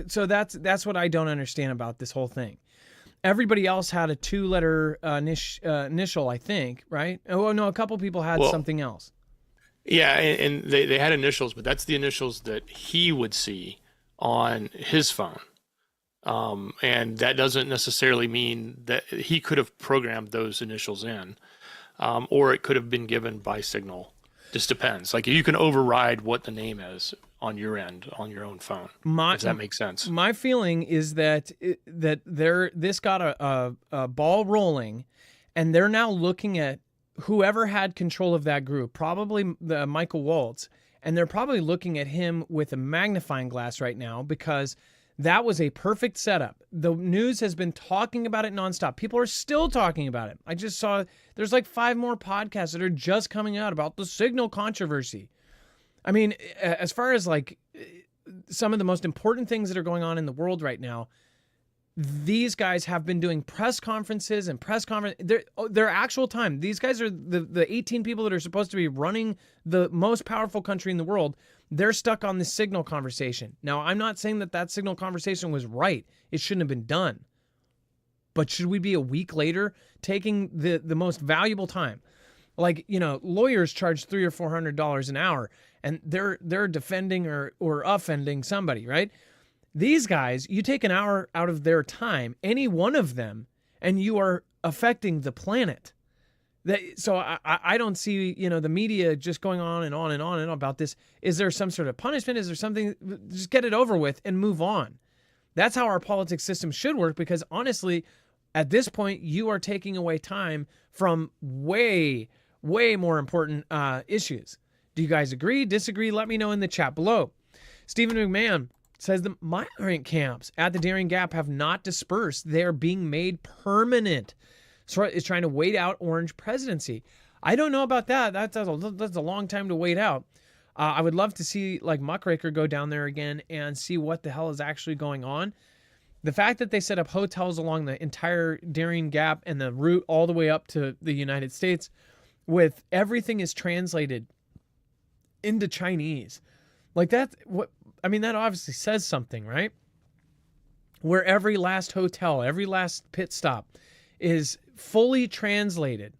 Speaker 1: So that's what I don't understand about this whole thing. Everybody else had a 2-letter initial, I think, right? Oh, no, a couple people had something else.
Speaker 2: Yeah, and they had initials, but that's the initials that he would see on his phone. And that doesn't necessarily mean that he could have programmed those initials in, or it could have been given by signal. Just depends. Like you can override what the name is on your end on your own phone. If that makes sense.
Speaker 1: My feeling is that this got a ball rolling, and they're now looking at whoever had control of that group, probably the Michael Waltz, and they're probably looking at him with a magnifying glass right now because that was a perfect setup. The news has been talking about it nonstop. People are still talking about it. I just saw there's like 5 more podcasts that are just coming out about the signal controversy. I mean, as far as like some of the most important things that are going on in the world right now, these guys have been doing press conferences and their actual time. These guys are the 18 people that are supposed to be running the most powerful country in the world. They're stuck on this signal conversation. Now, I'm not saying that signal conversation was right. It shouldn't have been done. But should we be a week later taking the most valuable time? Like, lawyers charge $300 or $400 an hour, and they're defending or offending somebody, right? These guys, you take an hour out of their time, any one of them, and you are affecting the planet. So I don't see, the media just going on and on and on and on about this. Is there some sort of punishment? Is there something? Just get it over with and move on. That's how our politics system should work, because honestly, at this point, you are taking away time from way, way more important issues. Do you guys agree, disagree? Let me know in the chat below. Stephen McMahon says the migrant camps at the Darien Gap have not dispersed. They're being made permanent. So is trying to wait out Orange presidency. I don't know about that. That's a long time to wait out. I would love to see like Muckraker go down there again and see what the hell is actually going on. The fact that they set up hotels along the entire Darien Gap and the route all the way up to the United States, with everything is translated into Chinese, like that. That obviously says something, right? Where every last hotel, every last pit stop is fully translated,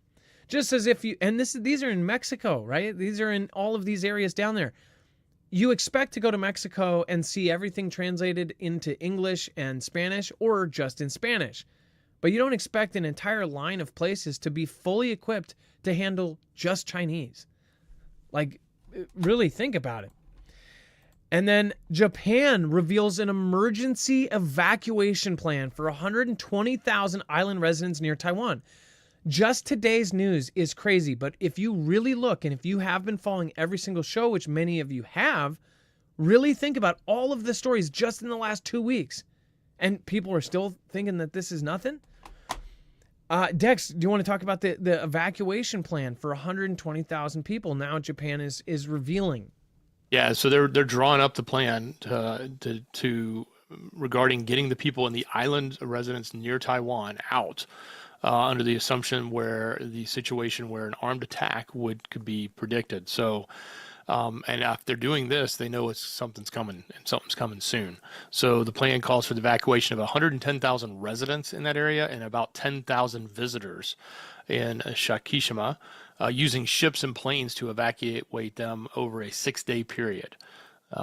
Speaker 1: just as if these are in Mexico, right? These are in all of these areas down there. You expect to go to Mexico and see everything translated into English and Spanish, or just in Spanish, but you don't expect an entire line of places to be fully equipped to handle just Chinese. Like, really think about it. And then Japan reveals an emergency evacuation plan for 120,000 island residents near Taiwan. Just today's news is crazy, but if you really look, and if you have been following every single show, which many of you have, really think about all of the stories just in the last 2 weeks. And people are still thinking that this is nothing. Dex, do you want to talk about the evacuation plan for 120,000 people now Japan is revealing?
Speaker 2: Yeah, so they're drawing up the plan to regarding getting the people in the island residents near Taiwan out under the assumption where the situation where an armed attack could be predicted. So, and if they're doing this, they know something's coming and something's coming soon. So the plan calls for the evacuation of 110,000 residents in that area and about 10,000 visitors in Shakishima, using ships and planes to evacuate them over a 6-day period.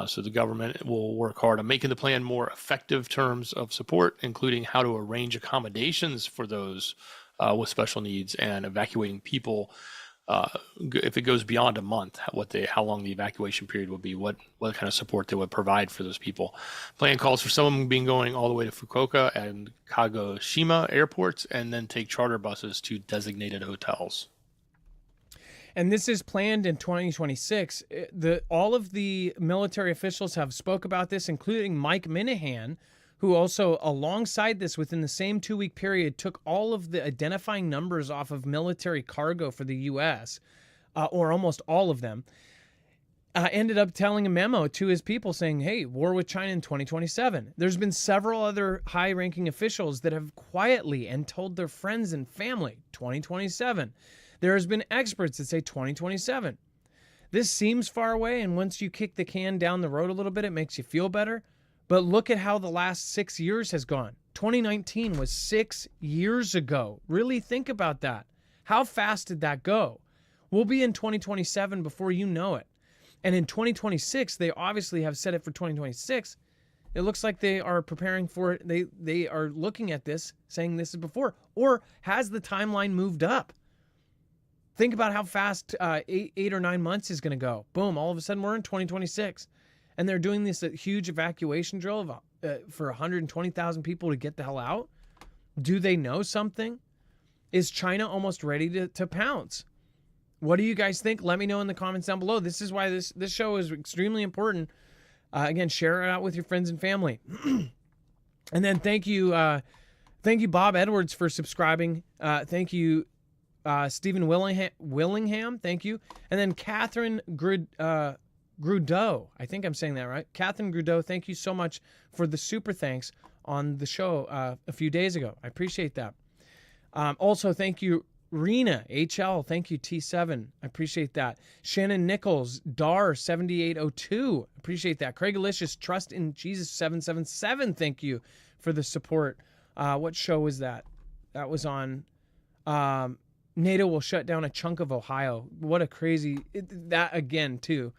Speaker 2: So the government will work hard on making the plan more effective terms of support, including how to arrange accommodations for those with special needs and evacuating people. If it goes beyond a month, how long the evacuation period would be, what kind of support they would provide for those people. Plan calls for some of them being going all the way to Fukuoka and Kagoshima airports, and then take charter buses to designated hotels.
Speaker 1: And this is planned in 2026. All of the military officials have spoke about this, including Mike Minahan, who also, alongside this, within the same 2-week period, took all of the identifying numbers off of military cargo for the U.S., or almost all of them, ended up telling a memo to his people saying, hey, war with China in 2027. There's been several other high-ranking officials that have quietly and told their friends and family, 2027. There has been experts that say 2027. This seems far away, and once you kick the can down the road a little bit, it makes you feel better. But look at how the last 6 years has gone. 2019 was 6 years ago. Really think about that. How fast did that go? We'll be in 2027 before you know it. And in 2026, they obviously have set it for 2026. It looks like they are preparing for it. They are looking at this, saying this is before. Or has the timeline moved up? Think about how fast 8 or 9 months is going to go. Boom, all of a sudden we're in 2026. And they're doing this huge evacuation drill for 120,000 people to get the hell out. Do they know something? Is China almost ready to pounce? What do you guys think? Let me know in the comments down below. This is why this show is extremely important. Again, share it out with your friends and family. And then thank you, Bob Edwards, for subscribing. Thank you, Stephen Willingham. Thank you. And then Catherine Grudeau. I think I'm saying that right. Catherine Grudeau, thank you so much for the super thanks on the show a few days ago. I appreciate that. Also, thank you, Rena, HL. Thank you, T7. I appreciate that. Shannon Nichols, Dar7802. Appreciate that. Craig Alicious, Trust in Jesus 777. Thank you for the support. What show was that? That was on NATO will shut down a chunk of Ohio. What a crazy... that again, too.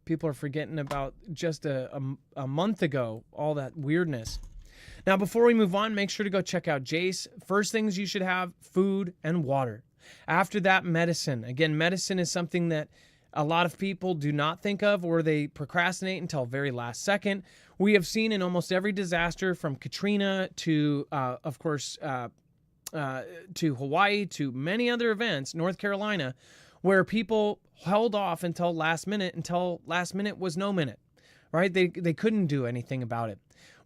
Speaker 1: People are forgetting about just a month ago, all that weirdness. Now, before we move on, make sure to go check out Jace. First things you should have, food and water. After that, medicine. Again, medicine is something that a lot of people do not think of, or they procrastinate until very last second. We have seen in almost every disaster, from Katrina to, of course, to Hawaii, to many other events, North Carolina, where people held off until last minute was no minute, right? They couldn't do anything about it.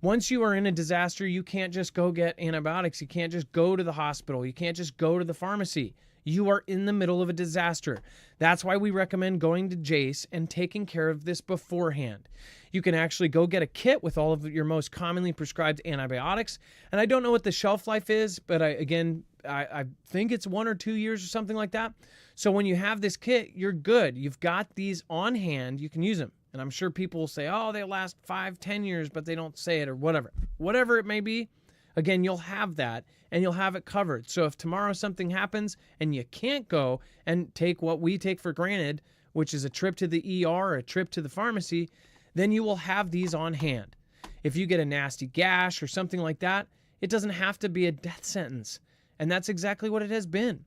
Speaker 1: Once you are in a disaster, you can't just go get antibiotics. You can't just go to the hospital. You can't just go to the pharmacy. You are in the middle of a disaster. That's why we recommend going to Jace and taking care of this beforehand. You can actually go get a kit with all of your most commonly prescribed antibiotics. And I don't know what the shelf life is, but I think it's 1 or 2 years or something like that. So when you have this kit, you're good. You've got these on hand. You can use them. And I'm sure people will say, oh, they last 5, 10 years, but they don't say it, or whatever. Whatever it may be, again, you'll have that and you'll have it covered. So if tomorrow something happens and you can't go and take what we take for granted, which is a trip to the ER or a trip to the pharmacy, then you will have these on hand. If you get a nasty gash or something like that, it doesn't have to be a death sentence. And that's exactly what it has been.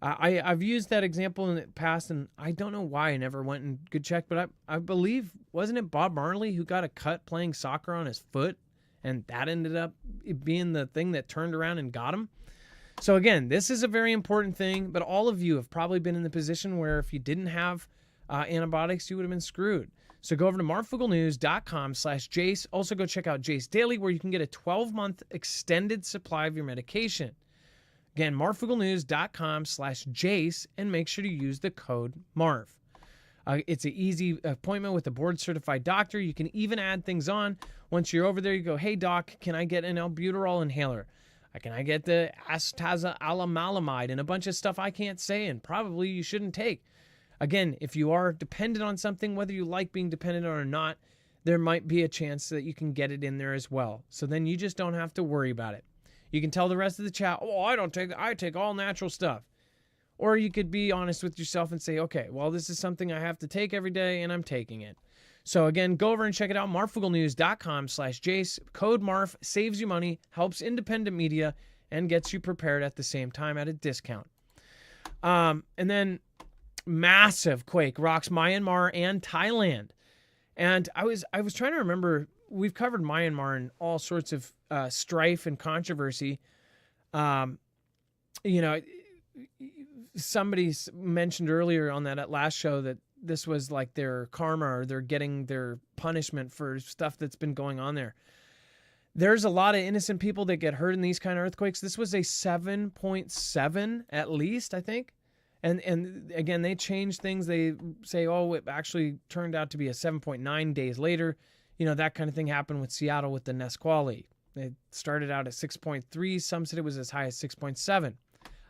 Speaker 1: I've used that example in the past, and I don't know why I never went and could check, but I believe, wasn't it Bob Marley who got a cut playing soccer on his foot, and that ended up being the thing that turned around and got him? So again, this is a very important thing, but all of you have probably been in the position where if you didn't have antibiotics, you would have been screwed. So go over to marfooglenews.com/Jace. Also go check out Jace Daily, where you can get a 12-month extended supply of your medication. Again, marfooglenews.com/Jace, and make sure to use the code MARV. It's an easy appointment with a board-certified doctor. You can even add things on. Once you're over there, you go, hey, doc, can I get an albuterol inhaler? Can I get the acetazolamide and a bunch of stuff I can't say and probably you shouldn't take? Again, if you are dependent on something, whether you like being dependent on it or not, there might be a chance that you can get it in there as well. So then you just don't have to worry about it. You can tell the rest of the chat, oh, I take all natural stuff. Or you could be honest with yourself and say, okay, well, this is something I have to take every day and I'm taking it. So again, go over and check it out, marfooglenews.com/Jace. Code MARF saves you money, helps independent media, and gets you prepared at the same time at a discount. And then massive quake rocks Myanmar and Thailand. And I was trying to remember, we've covered Myanmar in all sorts of strife and controversy. Somebody mentioned earlier on that last show that this was like their karma, or they're getting their punishment for stuff that's been going on there. There's a lot of innocent people that get hurt in these kind of earthquakes. This was a 7.7 at least, I think. And again, they change things. They say, oh, it actually turned out to be a 7.9 days later. That kind of thing happened with Seattle with the Nisqually. It started out at 6.3. Some said it was as high as 6.7.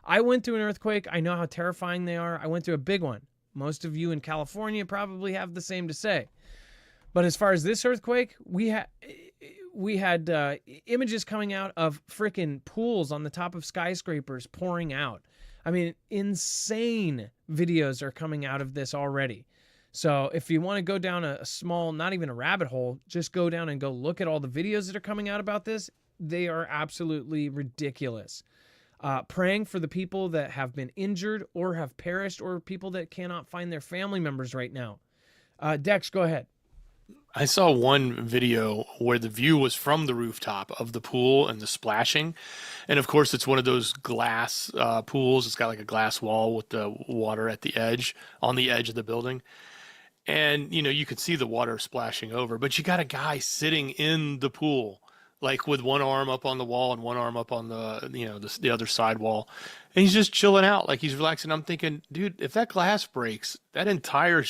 Speaker 1: I went through an earthquake. I know how terrifying they are. I went through a big one. Most of you in California probably have the same to say. But as far as this earthquake, we had images coming out of frickin' pools on the top of skyscrapers pouring out. I mean, insane videos are coming out of this already. So if you want to go down a small, not even a rabbit hole, just go down and go look at all the videos that are coming out about this. They are absolutely ridiculous. Praying for the people that have been injured or have perished, or people that cannot find their family members right now. Dex, go ahead.
Speaker 2: I saw one video where the view was from the rooftop of the pool and the splashing. And of course, it's one of those glass pools. It's got like a glass wall with the water at the edge, on the edge of the building. And, you could see the water splashing over, but you got a guy sitting in the pool, like with one arm up on the wall and one arm up on the other side wall. And he's just chilling out, like he's relaxing. I'm thinking, dude, if that glass breaks, that entire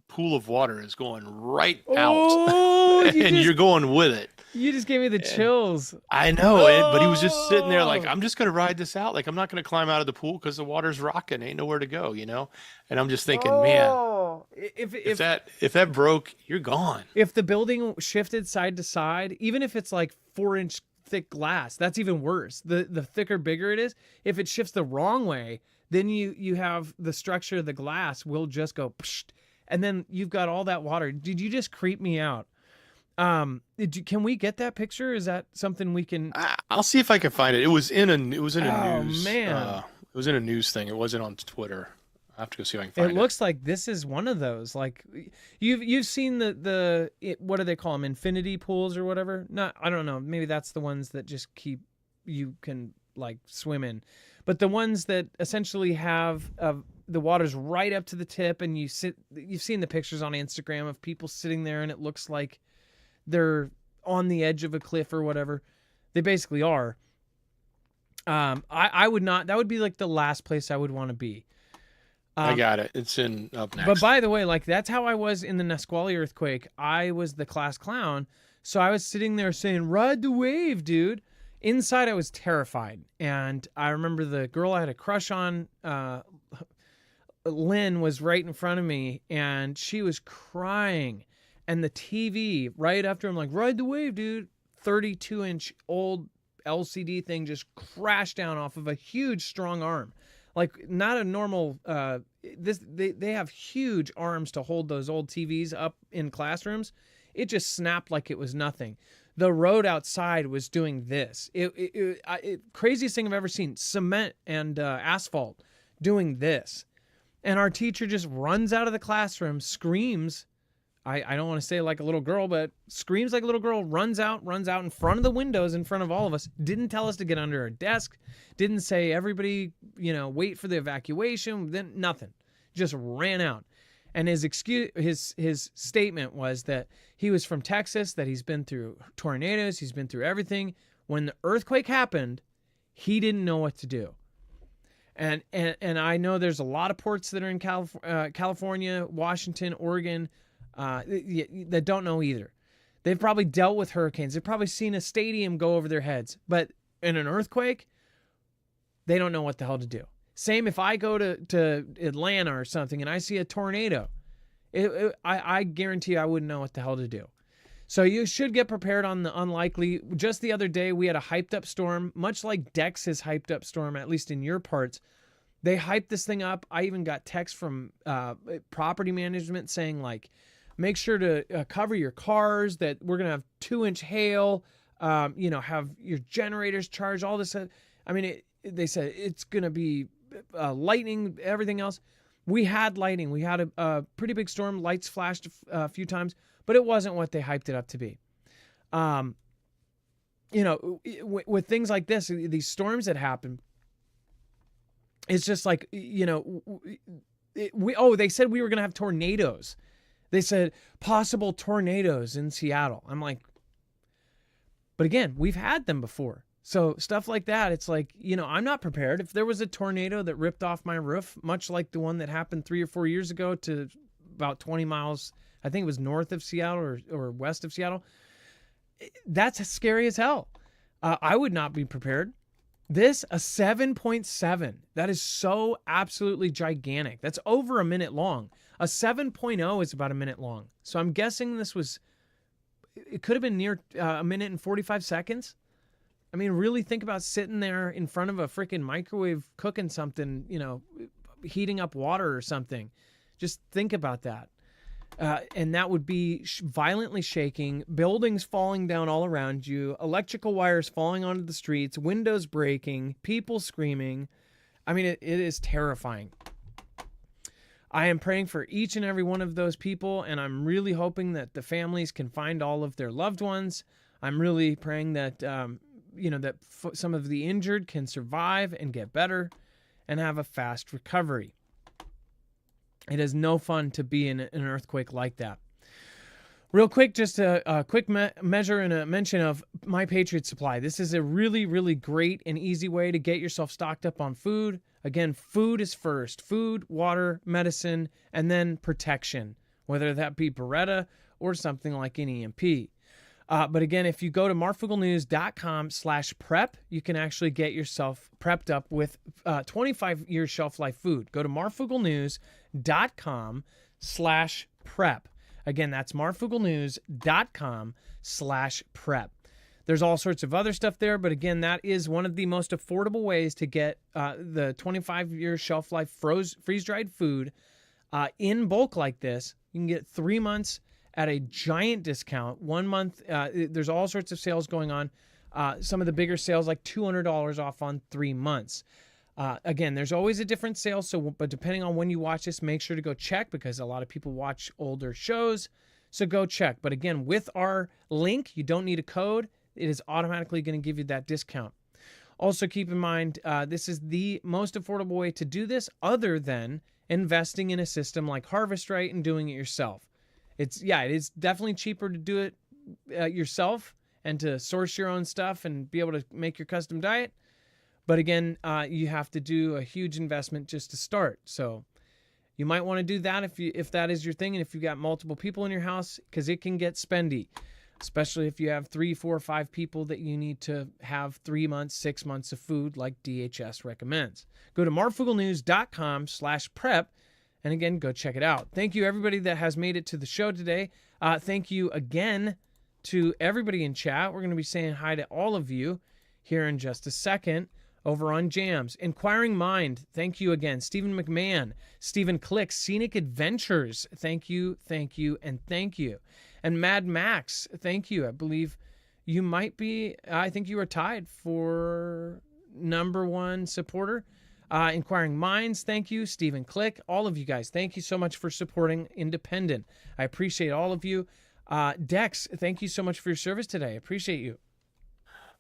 Speaker 2: pool of water is going right out, and you're going with it.
Speaker 1: You just gave me the chills.
Speaker 2: I know, but he was just sitting there like, I'm just going to ride this out. Like, I'm not going to climb out of the pool because the water's rocking. Ain't nowhere to go, And I'm just thinking, man, if that broke, you're gone.
Speaker 1: If the building shifted side to side, even if it's like 4-inch thick glass, that's even worse. The thicker, bigger it is, if it shifts the wrong way, then you have the structure of the glass will just go psh, and then you've got all that water. Did you just creep me out? Can we get that picture? Is that something we can?
Speaker 2: I'll see if I can find it. It was in a news.
Speaker 1: Man.
Speaker 2: It was in a news thing. It wasn't on Twitter. I have to go see if I can find it.
Speaker 1: It looks like this is one of those. Like you've seen what do they call them? Infinity pools or whatever? I don't know. Maybe that's the ones that just you can like swim in. But the ones that essentially have the water's right up to the tip, and you've seen the pictures on Instagram of people sitting there, and it looks like they're on the edge of a cliff or whatever. They basically are. I would not. That would be like the last place I would want to be.
Speaker 2: I got it. It's up next.
Speaker 1: But by the way, like that's how I was in the Nisqually earthquake. I was the class clown, so I was sitting there saying, "Ride the wave, dude." Inside, I was terrified, and I remember the girl I had a crush on, Lynn, was right in front of me, and she was crying. And the TV right after I'm like, "Ride the wave, dude." 32-inch old LCD thing just crashed down off of a huge, strong arm. Like not a normal. They have huge arms to hold those old TVs up in classrooms. It just snapped like it was nothing. The road outside was doing this. Craziest thing I've ever seen. Cement and asphalt doing this, and our teacher just runs out of the classroom, screams. I don't want to say like a little girl, but screams like a little girl, runs out in front of the windows, in front of all of us. Didn't tell us to get under our desk. Didn't say everybody, wait for the evacuation. Then nothing. Just ran out. And his excuse, his statement was that he was from Texas, that he's been through tornadoes, he's been through everything. When the earthquake happened, he didn't know what to do. And I know there's a lot of ports that are in California, Washington, Oregon, that don't know either. They've probably dealt with hurricanes. They've probably seen a stadium go over their heads. But in an earthquake, they don't know what the hell to do. Same if I go to Atlanta or something and I see a tornado. I guarantee I wouldn't know what the hell to do. So you should get prepared on the unlikely. Just the other day, we had a hyped up storm, much like Dex's hyped up storm, at least in your parts. They hyped this thing up. I even got text from property management saying, like, make sure to cover your cars, that we're going to have 2-inch hail, have your generators charged, all this. I mean, they said it's going to be lightning, everything else. We had lightning. We had a pretty big storm. Lights flashed a few times, but it wasn't what they hyped it up to be. With things like this, these storms that happen, it's just like, they said we were going to have tornadoes. They said possible tornadoes in Seattle. I'm like, but again, we've had them before. So stuff like that, it's like, I'm not prepared. If there was a tornado that ripped off my roof, much like the one that happened 3 or 4 years ago to about 20 miles, I think it was north of Seattle or west of Seattle, that's scary as hell. I would not be prepared. This, a 7.7, that is so absolutely gigantic. That's over a minute long. A 7.0 is about a minute long. So I'm guessing it could have been near a minute and 45 seconds. I mean, really think about sitting there in front of a freaking microwave cooking something, heating up water or something. Just think about that. And that would be violently shaking, buildings falling down all around you, electrical wires falling onto the streets, windows breaking, people screaming. I mean, it is terrifying. I am praying for each and every one of those people, and I'm really hoping that the families can find all of their loved ones. I'm really praying that, that some of the injured can survive and get better and have a fast recovery. It is no fun to be in an earthquake like that. Real quick, just a quick measure and a mention of My Patriot Supply. This is a really, really great and easy way to get yourself stocked up on food. Again, food is first. Food, water, medicine, and then protection, whether that be Beretta or something like an EMP. But again, if you go to marfooglenews.com/prep, you can actually get yourself prepped up with 25-year shelf life food. Go to marfooglenews.com/prep. Again, that's marfooglenews.com/prep. There's all sorts of other stuff there, but again, that is one of the most affordable ways to get the 25-year shelf life freeze-dried food in bulk like this. You can get 3 months at a giant discount. 1 month, there's all sorts of sales going on. Some of the bigger sales, like $200 off on 3 months. Again, there's always a different sale, but depending on when you watch this, make sure to go check, because a lot of people watch older shows, so go check. But again, with our link, you don't need a code. It is automatically going to give you that discount. Also, keep in mind, this is the most affordable way to do this, other than investing in a system like Harvest Right and doing it yourself. It is definitely cheaper to do it yourself and to source your own stuff and be able to make your custom diet. But again, you have to do a huge investment just to start. So you might want to do that if that is your thing, and if you've got multiple people in your house, because it can get spendy, especially if you have 3, 4, 5 people that you need to have 3 months, 6 months of food like DHS recommends. Go to marfooglenews.com/prep. And again, go check it out. Thank you, everybody that has made it to the show today. Thank you again to everybody in chat. We're going to be saying hi to all of you here in just a second over on Jams. Inquiring Mind, thank you again. Stephen McMahon, Stephen Click, Scenic Adventures, thank you, and thank you. And Mad Max, thank you. I believe you might be, I think you are tied for #1 supporter. Inquiring Minds, thank you. Stephen Click, all of you guys, thank you so much for supporting Independent. I appreciate all of you. Dex, thank you so much for your service today. I appreciate you.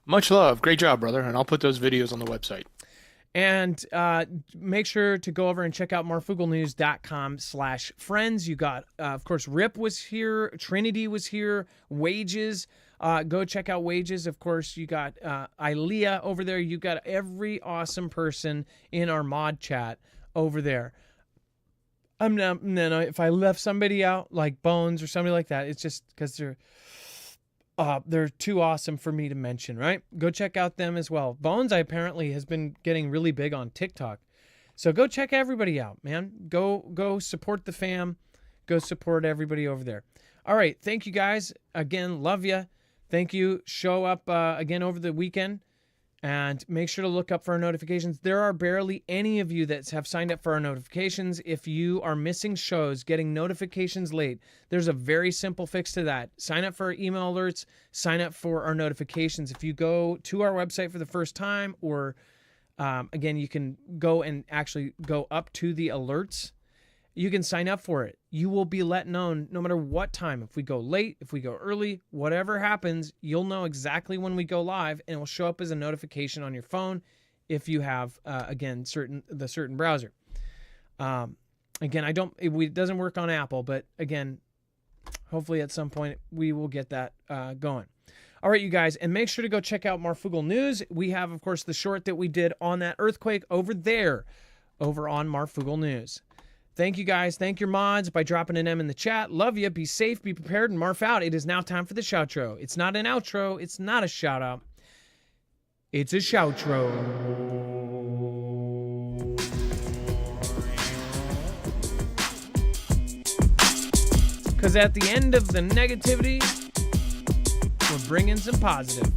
Speaker 2: Much love. Great job, brother. And I'll put those videos on the website.
Speaker 1: And make sure to go over and check out marfooglenews.com/friends. You got, of course, Rip was here. Trinity was here. Wages. Go check out Wages. Of course, you got Ilea over there. You got every awesome person in our mod chat over there. If I left somebody out, like Bones or somebody like that, it's just because they're too awesome for me to mention, right? Go check out them as well. Bones, apparently has been getting really big on TikTok. So go check everybody out, man. Go support the fam. Go support everybody over there. All right. Thank you guys. Again, love you. Thank you. Show up again over the weekend, and make sure to look up for our notifications. There are barely any of you that have signed up for our notifications. If you are missing shows, getting notifications late, there's a very simple fix to that. Sign up for our email alerts. Sign up for our notifications. If you go to our website for the first time, or again, you can go and actually go up to the alerts. You can sign up for it. You will be let know no matter what time. If we go late, if we go early, whatever happens, you'll know exactly when we go live, and it will show up as a notification on your phone if you have, again, the certain browser. Again, it doesn't work on Apple, but again, hopefully at some point we will get that going. All right, you guys, and make sure to go check out Marfoogle News. We have, of course, the short that we did on that earthquake over there, over on Marfoogle News. Thank you, guys. Thank your mods by dropping an M in the chat. Love you. Be safe. Be prepared. And Marf out. It is now time for the shoutro. It's not an outro. It's not a shout-out. It's a shoutro. Because at the end of the negativity, we're bringing some positive.